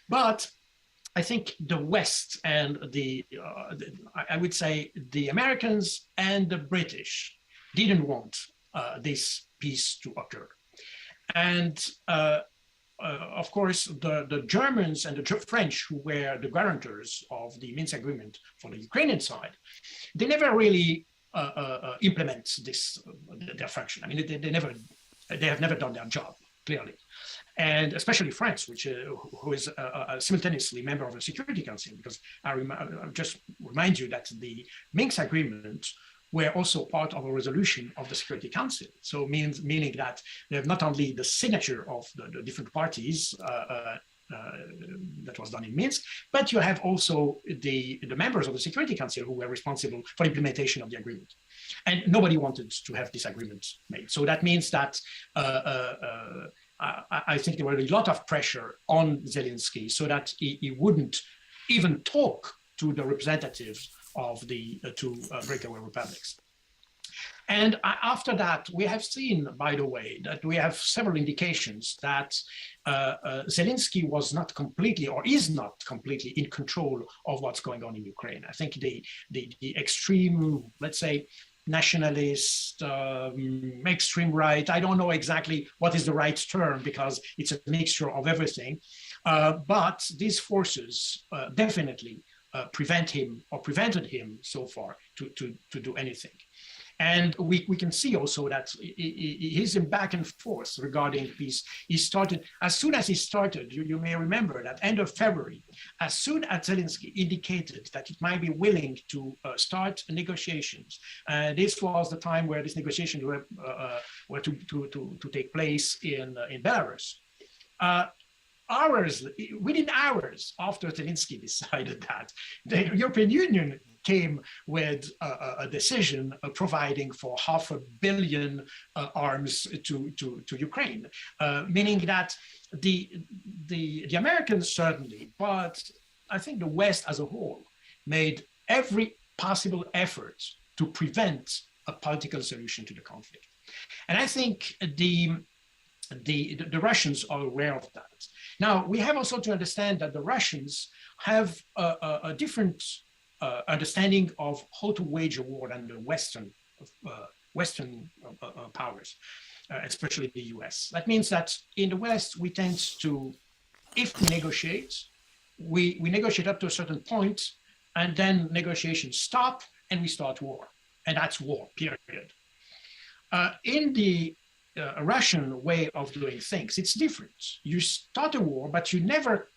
But I think the West and I would say the Americans and the British didn't want this peace to occur. And of course, the Germans and the French, who were the guarantors of the Minsk agreement for the Ukrainian side, they never really implement their function. I mean, they have never done their job, clearly. And especially France, who is simultaneously member of the Security Council, because I just remind you that the Minsk agreement were also part of a resolution of the Security Council. So meaning that they have not only the signature of the different parties that was done in Minsk, but you have also the members of the Security Council who were responsible for implementation of the agreement. And nobody wanted to have this agreement made. So that means that I think there was a lot of pressure on Zelensky so that he wouldn't even talk to the representatives of the two breakaway republics. And after that, we have seen, by the way, that we have several indications that Zelensky was not completely, or is not completely, in control of what's going on in Ukraine. I think the extreme, let's say, nationalist, extreme right, I don't know exactly what is the right term because it's a mixture of everything, but these forces definitely prevented him so far to do anything. And we can see also that he's in back and forth regarding peace. As soon as he started, you may remember that end of February, as soon as Zelensky indicated that it might be willing to start negotiations, this was the time where these negotiations were to take place in Belarus. Within hours after Zelensky decided that, the European Union came with a decision providing for $500 million arms to Ukraine, meaning that the Americans certainly, but I think the West as a whole made every possible effort to prevent a political solution to the conflict. And I think the Russians are aware of that. Now, we have also to understand that the Russians have a different understanding of how to wage a war than the Western powers, especially the US. That means that in the West, we tend to, if we negotiate, we negotiate up to a certain point, and then negotiations stop, and we start war. And that's war, period. In the Russian way of doing things, it's different. You start a war, but you never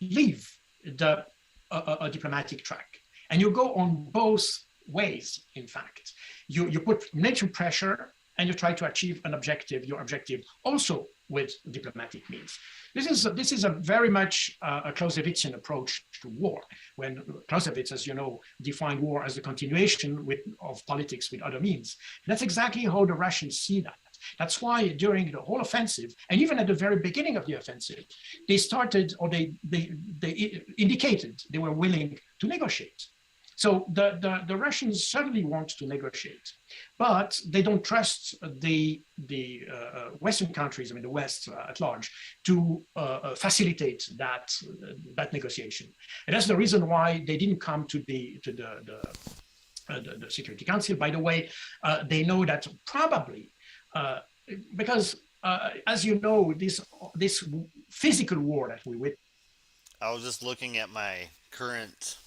leave a diplomatic track. And you go on both ways, in fact. You put military pressure and you try to achieve an objective, your objective, also with diplomatic means. This is a very much a Clausewitzian approach to war, when Clausewitz, as you know, defined war as the continuation of politics with other means. That's exactly how the Russians see that. That's why during the whole offensive, and even at the very beginning of the offensive, they started, or they indicated they were willing to negotiate. So the Russians certainly want to negotiate, but they don't trust the Western countries, I mean the West at large, to facilitate that negotiation. And that's the reason why they didn't come to the Security Council. By the way, they know that probably because, as you know, this physical war that we witness. I was just looking at my current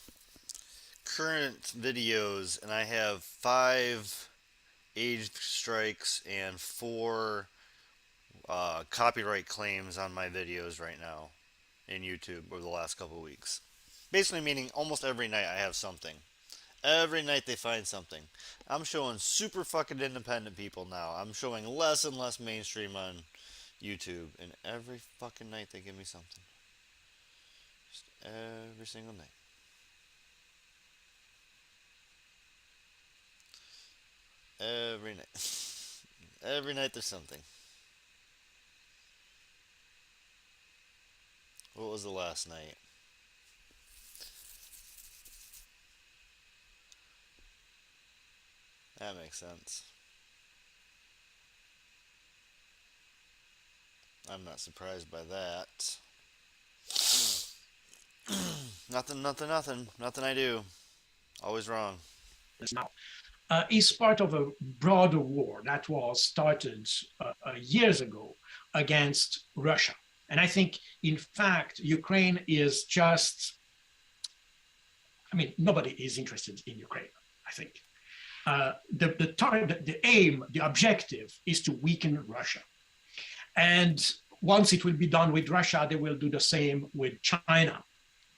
videos, and I have 5 age strikes and 4 copyright claims on my videos right now in YouTube over the last couple of weeks. Basically meaning almost every night I have something. Every night they find something. I'm showing super fucking independent people now. I'm showing less and less mainstream on YouTube, and every fucking night they give me something. Just every single night. Every night. Every night there's something. What was the last night? That makes sense. I'm not surprised by that. Nothing I do. Always wrong. Now, is part of a broader war that was started years ago against Russia. And I think, in fact, Ukraine is just, I mean, nobody is interested in Ukraine, I think. The aim, the objective is to weaken Russia. And once it will be done with Russia, they will do the same with China.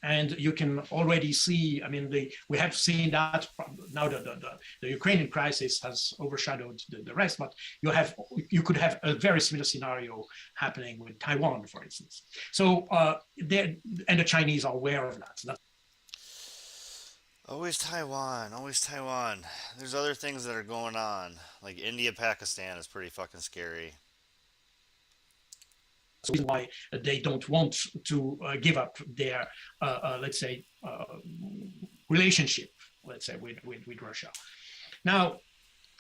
And you can already see, I mean, we have seen that now the Ukrainian crisis has overshadowed the rest, but you could have a very similar scenario happening with Taiwan, for instance. So, and the Chinese are aware of that. Always Taiwan, always Taiwan. There's other things that are going on, like India, Pakistan is pretty fucking scary. That's why they don't want to give up their, let's say, relationship, let's say, with Russia. Now,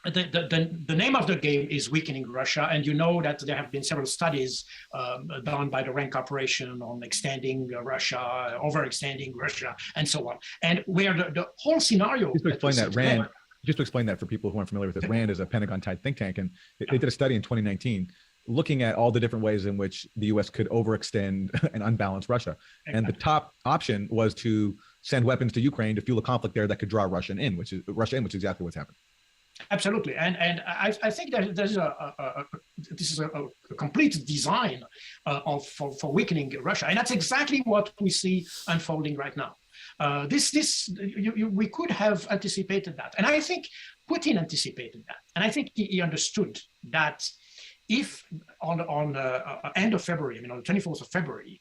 the name of the game is weakening Russia, and you know that there have been several studies done by the RAND Corporation on extending Russia, overextending Russia, and so on. And where the whole scenario. Just to explain that, RAND. Just to explain that for people who aren't familiar with it, RAND is a Pentagon-type think tank, and they did a study in 2019 looking at all the different ways in which the U.S. could overextend and unbalance Russia. Exactly. And the top option was to send weapons to Ukraine to fuel a conflict there that could draw Russia in, which is exactly what's happened. Absolutely, and I think that this is a complete design for weakening Russia, and that's exactly what we see unfolding right now. We could have anticipated that, and I think Putin anticipated that, and I think he understood that if on end of February, I mean on the 24th of February,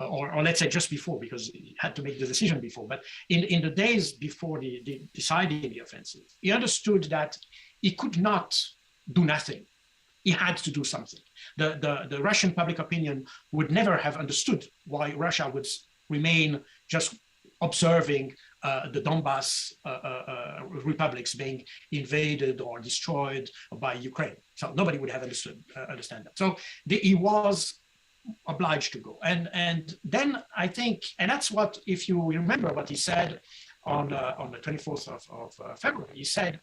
or let's say just before, because he had to make the decision before, but in the days before deciding the offensive, he understood that he could not do nothing. He had to do something. The Russian public opinion would never have understood why Russia would remain just observing the Donbas republics being invaded or destroyed by Ukraine. So nobody would have understand that. So he was obliged to go. And then I think, and that's what, if you remember what he said on the 24th of February, he said,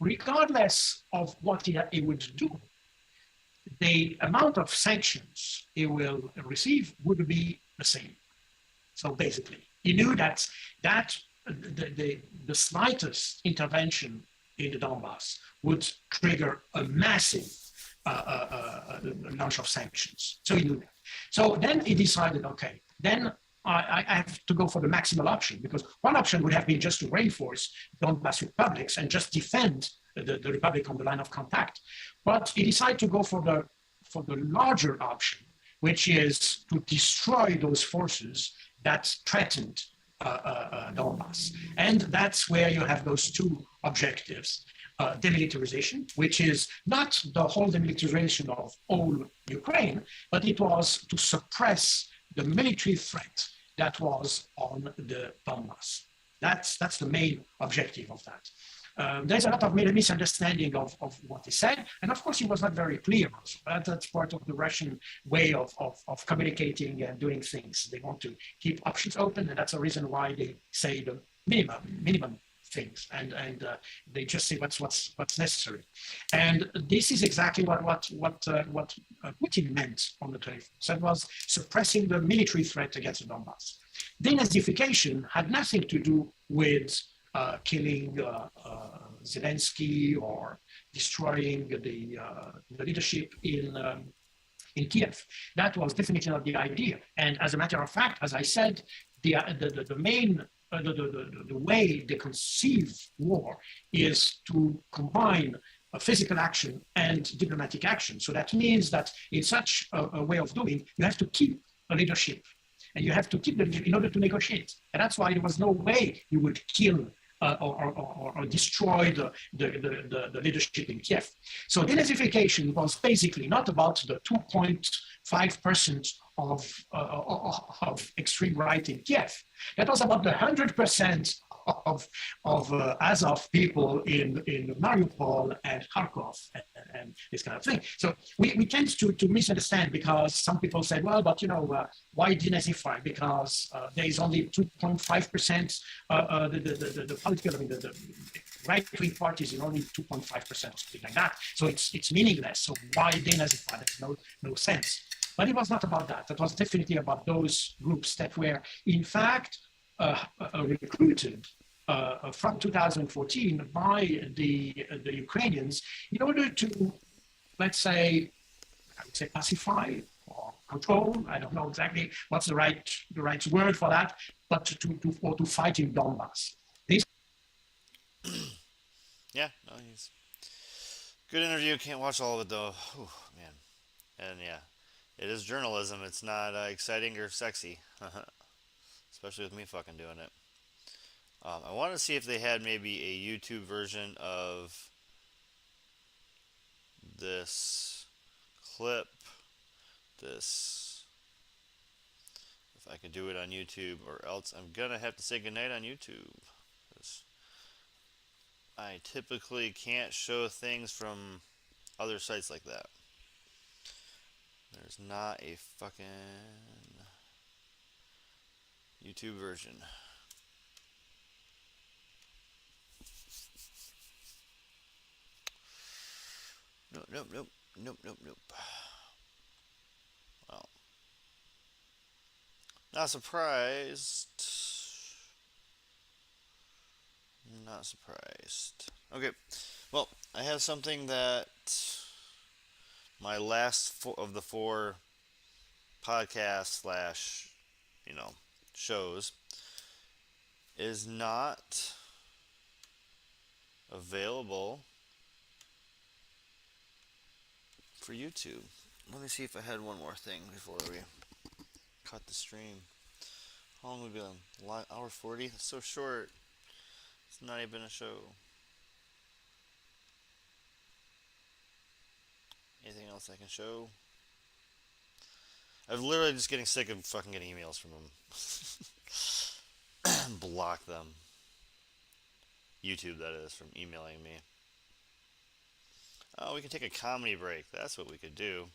regardless of what he would do, the amount of sanctions he will receive would be the same. So basically, he knew that the slightest intervention in the Donbass would trigger a massive launch of sanctions. So he knew that. So then he decided, okay, then I have to go for the maximal option, because one option would have been just to reinforce Donbass republics and just defend the Republic on the line of contact. But he decided to go for the larger option, which is to destroy those forces that threatened Donbass. And that's where you have those two objectives. Demilitarization, which is not the whole demilitarization of all Ukraine, but it was to suppress the military threat that was on the Donbass. That's the main objective of that. There's a lot of misunderstanding of what he said, and of course he was not very clear. Also. That's part of the Russian way of communicating and doing things. They want to keep options open, and that's a reason why they say the minimum things, and they just say what's necessary. And this is exactly what Putin meant on the 24th. That was suppressing the military threat against the Donbass. Denazification had nothing to do with killing Zelensky or destroying the leadership in Kiev. That was definitely not the idea. And as a matter of fact, as I said, the main the way they conceive war is to combine physical action and diplomatic action. So that means that in such a way of doing, you have to keep a leadership, and you have to keep the leadership in order to negotiate. And that's why there was no way you would kill or destroy the leadership in Kiev. So denazification was basically not about the 2.5% of extreme right in Kiev. That was about the 100% of Azov people in Mariupol and Kharkov and this kind of thing. So we tend to misunderstand, because some people say, well, but why denazify? Because there is only 2.5%. The political, the right-wing parties in only 2.5% or something like that. So it's meaningless. So why denazify? That's no sense. But it was not about that. It was definitely about those groups that were, in fact, recruited from 2014 by the Ukrainians in order to, let's say, I would say pacify or control. I don't know exactly what's the right word for that, but to fight in Donbass. Yeah, no, he's good interview. Can't watch all of it though. Whew, man, and yeah, it is journalism. It's not exciting or sexy, especially with me fucking doing it. I wanted to see if they had maybe a YouTube version of this clip. If I could do it on YouTube, or else I'm gonna have to say goodnight on YouTube. I typically can't show things from other sites like that. There's not a fucking YouTube version. Nope. Well, not surprised. Not surprised. Okay, well, I have something that my last of the four podcasts slash, shows is not available for YouTube. Let me see if I had one more thing before we cut the stream. How long have we been on? Hour 40? That's so short. It's not even a show. Anything else I can show? I'm literally just getting sick of fucking getting emails from them. Block them. YouTube, that is, from emailing me. Oh, we can take a comedy break. That's what we could do.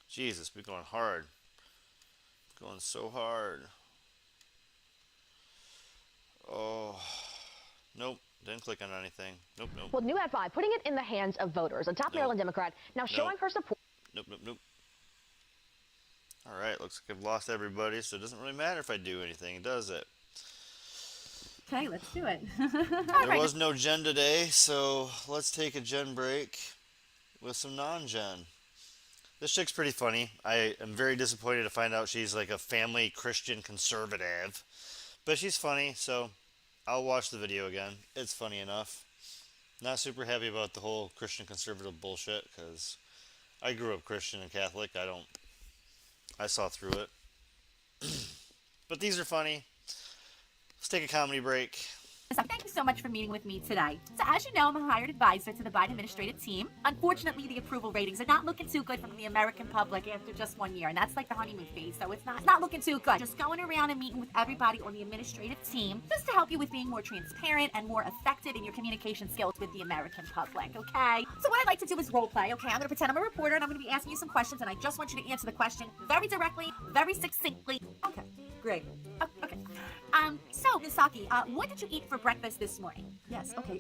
Jesus, we're going hard. Going so hard. Oh. Nope. Didn't click on anything. Nope. Well, new at 5, putting it in the hands of voters. A top Maryland Democrat now showing her support. Nope. Alright, looks like I've lost everybody, so it doesn't really matter if I do anything, does it? Okay, let's do it. There was no Gen today, so let's take a Gen break with some non-Gen. This chick's pretty funny. I am very disappointed to find out she's like a family Christian conservative. But she's funny, so I'll watch the video again. It's funny enough. Not super happy about the whole Christian conservative bullshit because I grew up Christian and Catholic. I saw through it. But these are funny. Let's take a comedy break. Thank you so much for meeting with me today. So as you know, I'm a hired advisor to the Biden administrative team. Unfortunately, the approval ratings are not looking too good from the American public after just 1 year, and that's like the honeymoon phase, so it's not looking too good. Just going around and meeting with everybody on the administrative team just to help you with being more transparent and more effective in your communication skills with the American public, okay? So what I'd like to do is role play, okay? I'm gonna pretend I'm a reporter and I'm gonna be asking you some questions, and I just want you to answer the question very directly, very succinctly. Okay, great. Okay. So, Misaki, what did you eat for breakfast this morning? Yes, okay,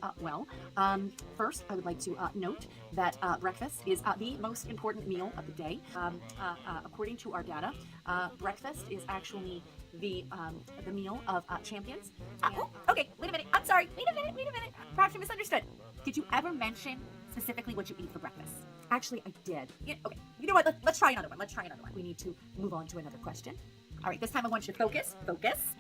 first, I would like to note that breakfast is the most important meal of the day. According to our data, breakfast is actually the meal of champions. Okay, wait a minute, I'm sorry, wait a minute. Perhaps you misunderstood. Did you ever mention specifically what you eat for breakfast? Actually, I did. Okay, you know what, let's try another one, We need to move on to another question. All right, this time I want you to focus,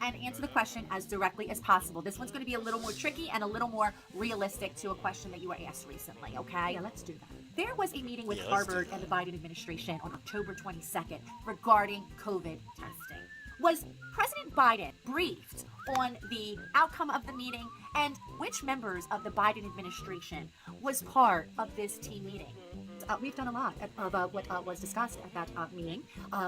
and answer the question as directly as possible. This one's going to be a little more tricky and a little more realistic to a question that you were asked recently, okay? Yeah, let's do that. There was a meeting with Harvard and the Biden administration on October 22nd regarding COVID testing. Was President Biden briefed on the outcome of the meeting, and which members of the Biden administration was part of this team meeting? We've done a lot of what was discussed at that meeting.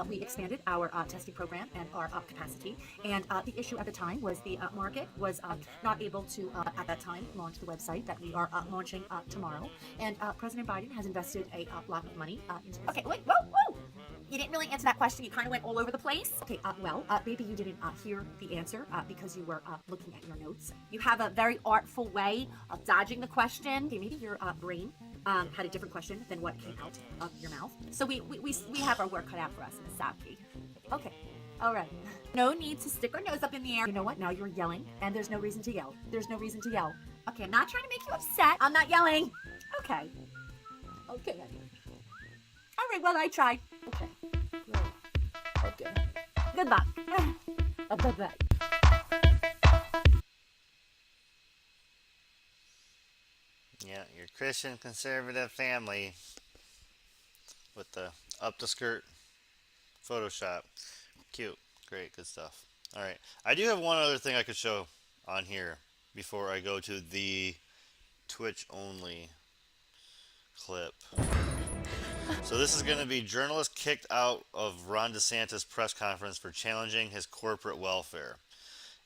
We expanded our testing program and our capacity, and the issue at the time was the market was not able to, at that time, launch the website that we are launching tomorrow, and President Biden has invested a lot of money into this. Okay, wait, whoa! You didn't really answer that question. You kind of went all over the place. Okay, maybe you didn't hear the answer because you were looking at your notes. You have a very artful way of dodging the question. Okay, maybe your brain had a different question than what came out of your mouth. So we have our work cut out for us, Misaki. Okay, all right. No need to stick our nose up in the air. You know what? Now you're yelling, and there's no reason to yell. Okay, I'm not trying to make you upset. I'm not yelling. Okay. All right, well, I tried. Okay. Good luck. Bye-bye. Yeah, your Christian conservative family with the up the skirt Photoshop. Cute. Great. Good stuff. All right. I do have one other thing I could show on here before I go to the Twitch only clip. So this is going to be journalist kicked out of Ron DeSantis press conference for challenging his corporate welfare.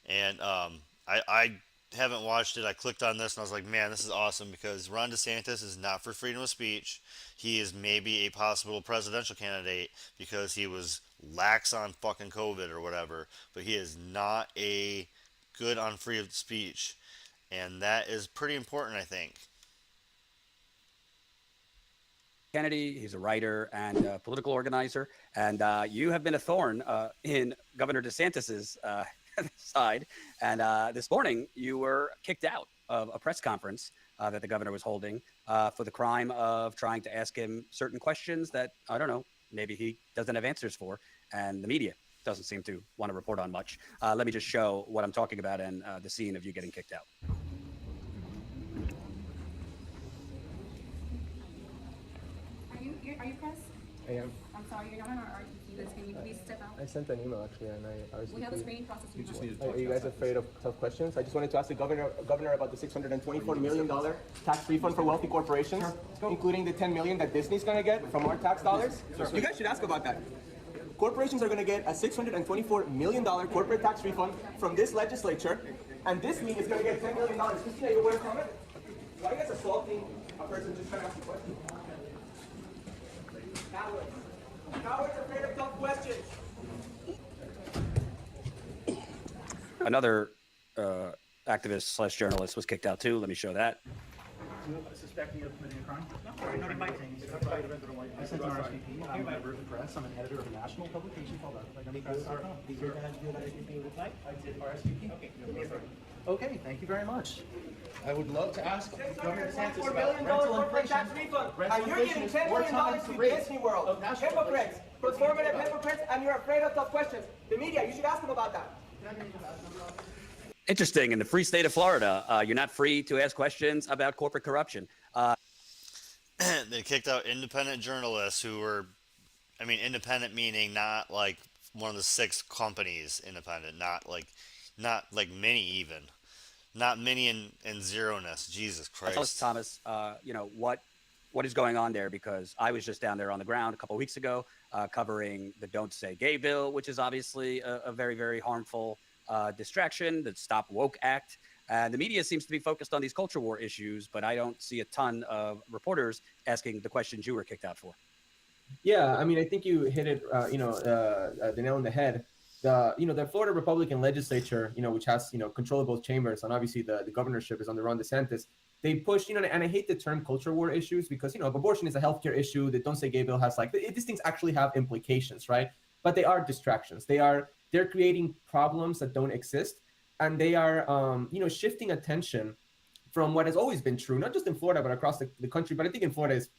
And I haven't watched it. I clicked on this and I was like, man, this is awesome because Ron DeSantis is not for freedom of speech. He is maybe a possible presidential candidate because he was lax on fucking COVID or whatever, but he is not a good on freedom of speech. And that is pretty important, I think. Kennedy, he's a writer and a political organizer, and you have been a thorn in Governor DeSantis's side. And this morning, you were kicked out of a press conference that the governor was holding for the crime of trying to ask him certain questions that, I don't know, maybe he doesn't have answers for, and the media doesn't seem to want to report on much. Let me just show what I'm talking about and the scene of you getting kicked out. Are you press? I am. I'm sorry, you're not on our RTP. Can you please step out? I sent an email actually, and we have a screening process. Are you guys afraid of tough questions? I just wanted to ask the governor about the $624 million tax refund for wealthy corporations, including the $10 million that Disney's going to get from our tax dollars. You guys should ask about that. Corporations are going to get a $624 million corporate tax refund from this legislature, and Disney is going to get $10 million. Christina, you want to comment? Why are you guys assaulting a person just trying to ask a question? Cowards afraid of tough questions. Another activist / journalist was kicked out too. Let me show that. Do you suspect me of committing a crime? No, sorry, not inviting. I sent an RSVP. I'm a member of the press. I'm an editor of a national publication called Untitled Chapter. Did you RSVP reply? I did RSVP. Okay, thank you very much. I would love to ask Governor DeSantis about rental inflation. And you're giving $10 million to Disney World. Hypocrites. Performative hypocrites, and you're afraid of tough questions. The media, you should ask them about that. Interesting. In the free state of Florida, you're not free to ask questions about corporate corruption. They kicked out independent journalists who were, I mean, independent meaning not like one of the six companies independent, not like many even, not many and zeroness. Jesus Tell us, Christ. Thomas, what is going on there? Because I was just down there on the ground a couple of weeks ago, covering the "Don't Say Gay" bill, which is obviously a very, very harmful distraction. The Stop Woke Act, and the media seems to be focused on these culture war issues, but I don't see a ton of reporters asking the questions you were kicked out for. Yeah, I mean, I think you hit it, the nail on the head. The Florida Republican legislature, which has, control of both chambers, and obviously the governorship is under Ron DeSantis. They push, and I hate the term culture war issues because, if abortion is a healthcare issue, the Don't Say Gay bill has these things actually have implications, right? But they are distractions. They're creating problems that don't exist, and they are, shifting attention from what has always been true, not just in Florida, but across the country. But I think in Florida is,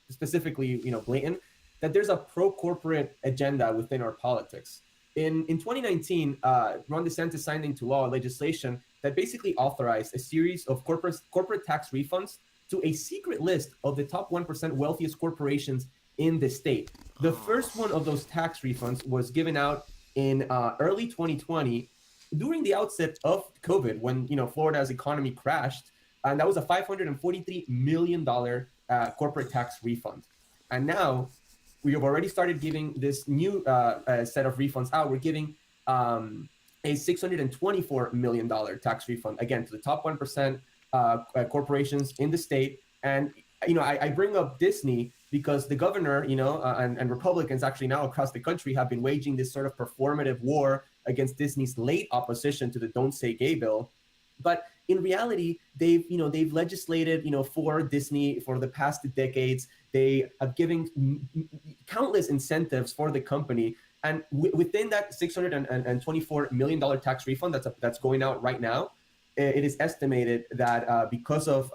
specifically, blatant, that there's a pro-corporate agenda within our politics. In 2019, Ron DeSantis signed into law legislation that basically authorized a series of corporate tax refunds to a secret list of the top 1% wealthiest corporations in the state. The first one of those tax refunds was given out in early 2020 during the outset of COVID, when Florida's economy crashed, and that was a $543 million corporate tax refund. And now we have already started giving this new set of refunds out. We're giving a $624 million tax refund, again, to the top 1% corporations in the state. And I bring up Disney because the governor, and Republicans actually now across the country have been waging this sort of performative war against Disney's late opposition to the Don't Say Gay bill. But in reality, they've legislated, for Disney for the past decades. They have given countless incentives for the company. And within that $624 million tax refund that's going out right now, it is estimated that because of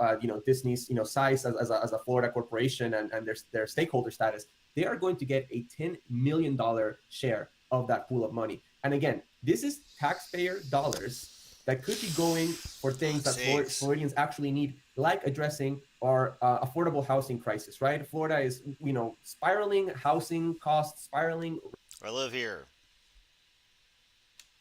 Disney's size as a Florida corporation and their stakeholder status, they are going to get a $10 million share of that pool of money. And again, this is taxpayer dollars that could be going for things that Floridians actually need, like addressing our affordable housing crisis, right? Florida is, spiraling housing costs, spiraling. I live here.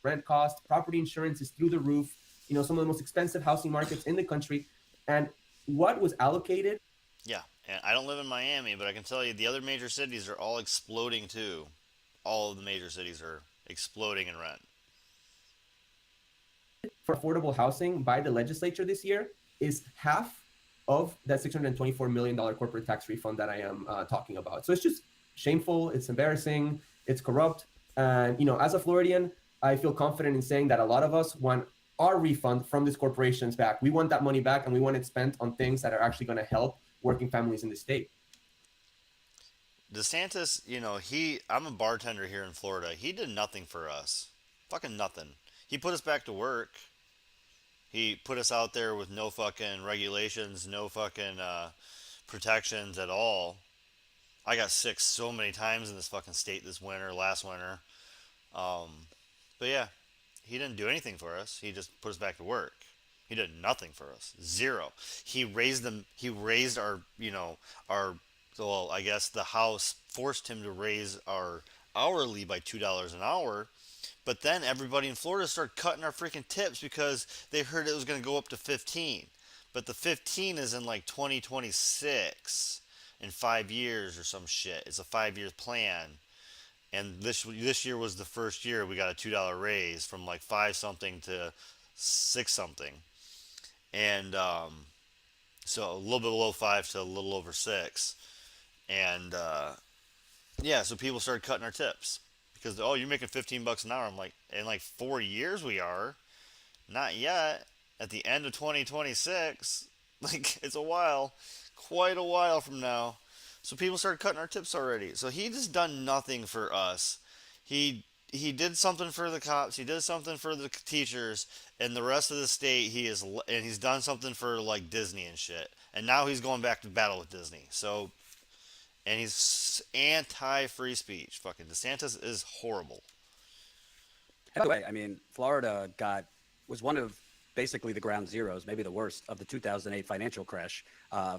Rent costs, property insurance is through the roof, some of the most expensive housing markets in the country. And what was allocated? Yeah, and I don't live in Miami, but I can tell you the other major cities are all exploding too. All of the major cities are exploding in rent. For affordable housing by the legislature this year is half of that $624 million corporate tax refund that I am talking about. So it's just shameful. It's embarrassing. It's corrupt. And, as a Floridian, I feel confident in saying that a lot of us want our refund from these corporations back. We want that money back, and we want it spent on things that are actually going to help working families in the state. DeSantis, I'm a bartender here in Florida. He did nothing for us. Fucking nothing. He put us back to work. He put us out there with no fucking regulations, no fucking protections at all. I got sick so many times in this fucking state this winter, last winter. But yeah, he didn't do anything for us. He just put us back to work. He did nothing for us. Zero. He raised our, well, I guess the House forced him to raise our hourly by $2 an hour. But then everybody in Florida started cutting our freaking tips because they heard it was going to go up to 15. But the 15 is in like 2026, in 5 years or some shit. It's a 5-year plan. And this year was the first year we got a $2 raise from like 5 something to 6 something. And so a little bit below 5 to a little over 6. And yeah, so people started cutting our tips. Because, you're making $15 an hour. I'm like, in like 4 years we are. Not yet. At the end of 2026. Like, it's a while. Quite a while from now. So people started cutting our tips already. So he just done nothing for us. He did something for the cops. He did something for the teachers. And the rest of the state, he's done something for like Disney and shit. And now he's going back to battle with Disney. So... And he's anti-free speech. Fucking DeSantis is horrible. By the way, I mean, Florida got was one of basically the ground zeros, maybe the worst, of the 2008 financial crash.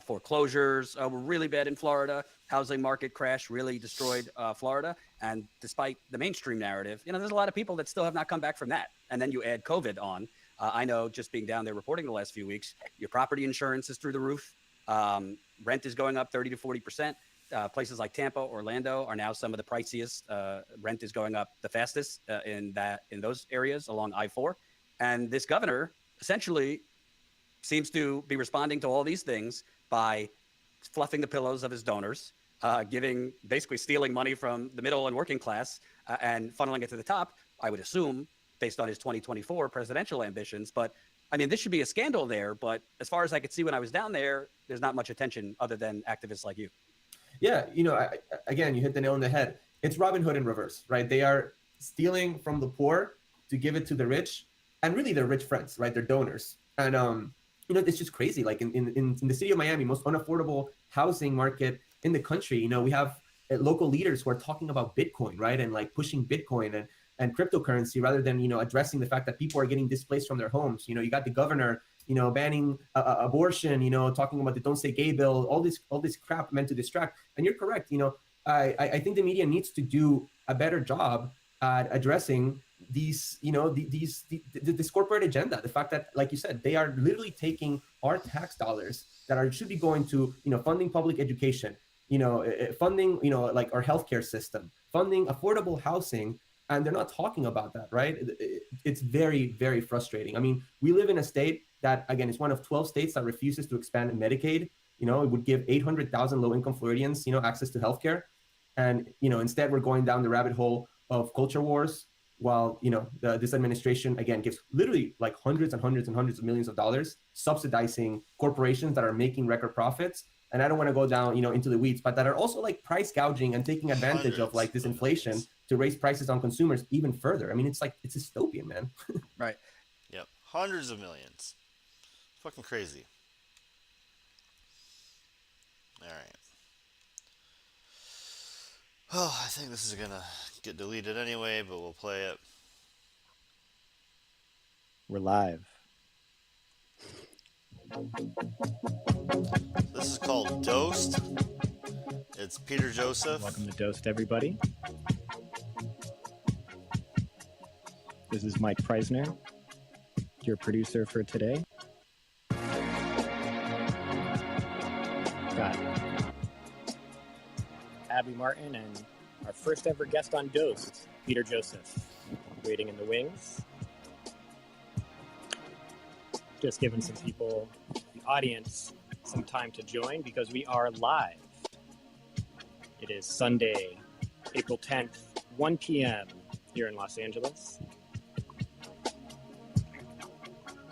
Foreclosures were really bad in Florida. Housing market crash really destroyed Florida. And despite the mainstream narrative, there's a lot of people that still have not come back from that. And then you add COVID on. I know, just being down there reporting the last few weeks, your property insurance is through the roof. Rent is going up 30 to 40%. Places like Tampa, Orlando are now some of the priciest. Rent is going up the fastest in those areas along I-4. And this governor essentially seems to be responding to all these things by fluffing the pillows of his donors, basically stealing money from the middle and working class and funneling it to the top, I would assume, based on his 2024 presidential ambitions. But I mean, this should be a scandal there. But as far as I could see when I was down there, there's not much attention other than activists like you. Yeah, again, you hit the nail on the head. It's Robin Hood in reverse, right? They are stealing from the poor to give it to the rich, and really their rich friends, right? Their donors. And it's just crazy. Like in the city of Miami, most unaffordable housing market in the country, we have local leaders who are talking about Bitcoin, right? And like pushing Bitcoin and cryptocurrency rather than, addressing the fact that people are getting displaced from their homes. You got the governor, banning abortion, talking about the Don't Say Gay bill, all this crap meant to distract. And you're correct. I think the media needs to do a better job at addressing these, this corporate agenda. The fact that, like you said, they are literally taking our tax dollars that should be going to, funding public education, funding, like our healthcare system, funding affordable housing. And they're not talking about that, right? It's very, very frustrating. I mean, we live in a state that, again, is one of 12 states that refuses to expand Medicaid. It would give 800,000 low-income Floridians, access to healthcare. And, instead we're going down the rabbit hole of culture wars while, this administration, again, gives literally like hundreds and hundreds and hundreds of millions of dollars subsidizing corporations that are making record profits. And I don't want to go down, into the weeds, but that are also like price gouging and taking advantage of like this inflation to raise prices on consumers even further. I mean, it's dystopian, man. Right. Yep. Hundreds of millions. Fucking crazy. All right. Oh, I think this is gonna get deleted anyway, but we'll play it. We're live. This is called Dosed. It's Peter Joseph. Welcome to Dosed, everybody. This is Mike Preisner, your producer for today. Got Abby Martin and our first ever guest on Dosed, Peter Joseph, waiting in the wings. Just giving some people, the audience, some time to join because we are live. It is Sunday, April 10th, 1 p.m. here in Los Angeles.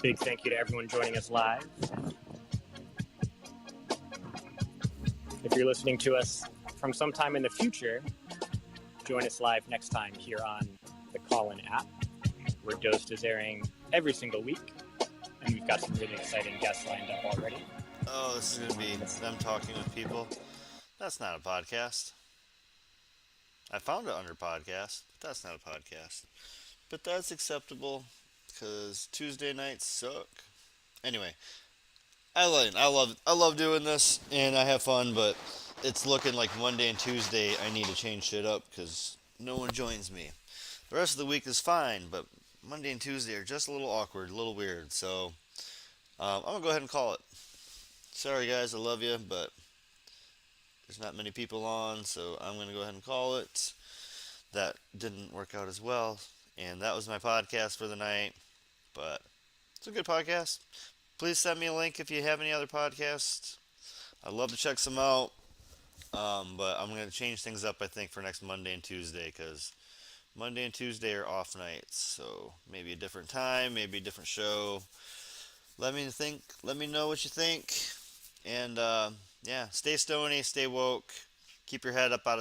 Big thank you to everyone joining us live. If you're listening to us from sometime in the future, join us live next time here on the Call-In app, where Dosed is airing every single week, and we've got some really exciting guests lined up already. Oh, this is going to be them talking with people. That's not a podcast. I found it under podcast, but that's not a podcast. But that's acceptable because Tuesday nights suck. Anyway, I love doing this and I have fun, but it's looking like Monday and Tuesday I need to change shit up because no one joins me. The rest of the week is fine, but Monday and Tuesday are just a little awkward, a little weird. So I'm gonna go ahead and call it. Sorry guys, I love you, but there's not many people on, so I'm gonna go ahead and call it. That didn't work out as well, and that was my podcast for the night. But it's a good podcast. Please send me a link if you have any other podcasts. I'd love to check some out. But I'm going to change things up, I think, for next Monday and Tuesday, because Monday and Tuesday are off nights. So maybe a different time, maybe a different show. Let me know what you think. And, yeah, stay stony, stay woke. Keep your head up out of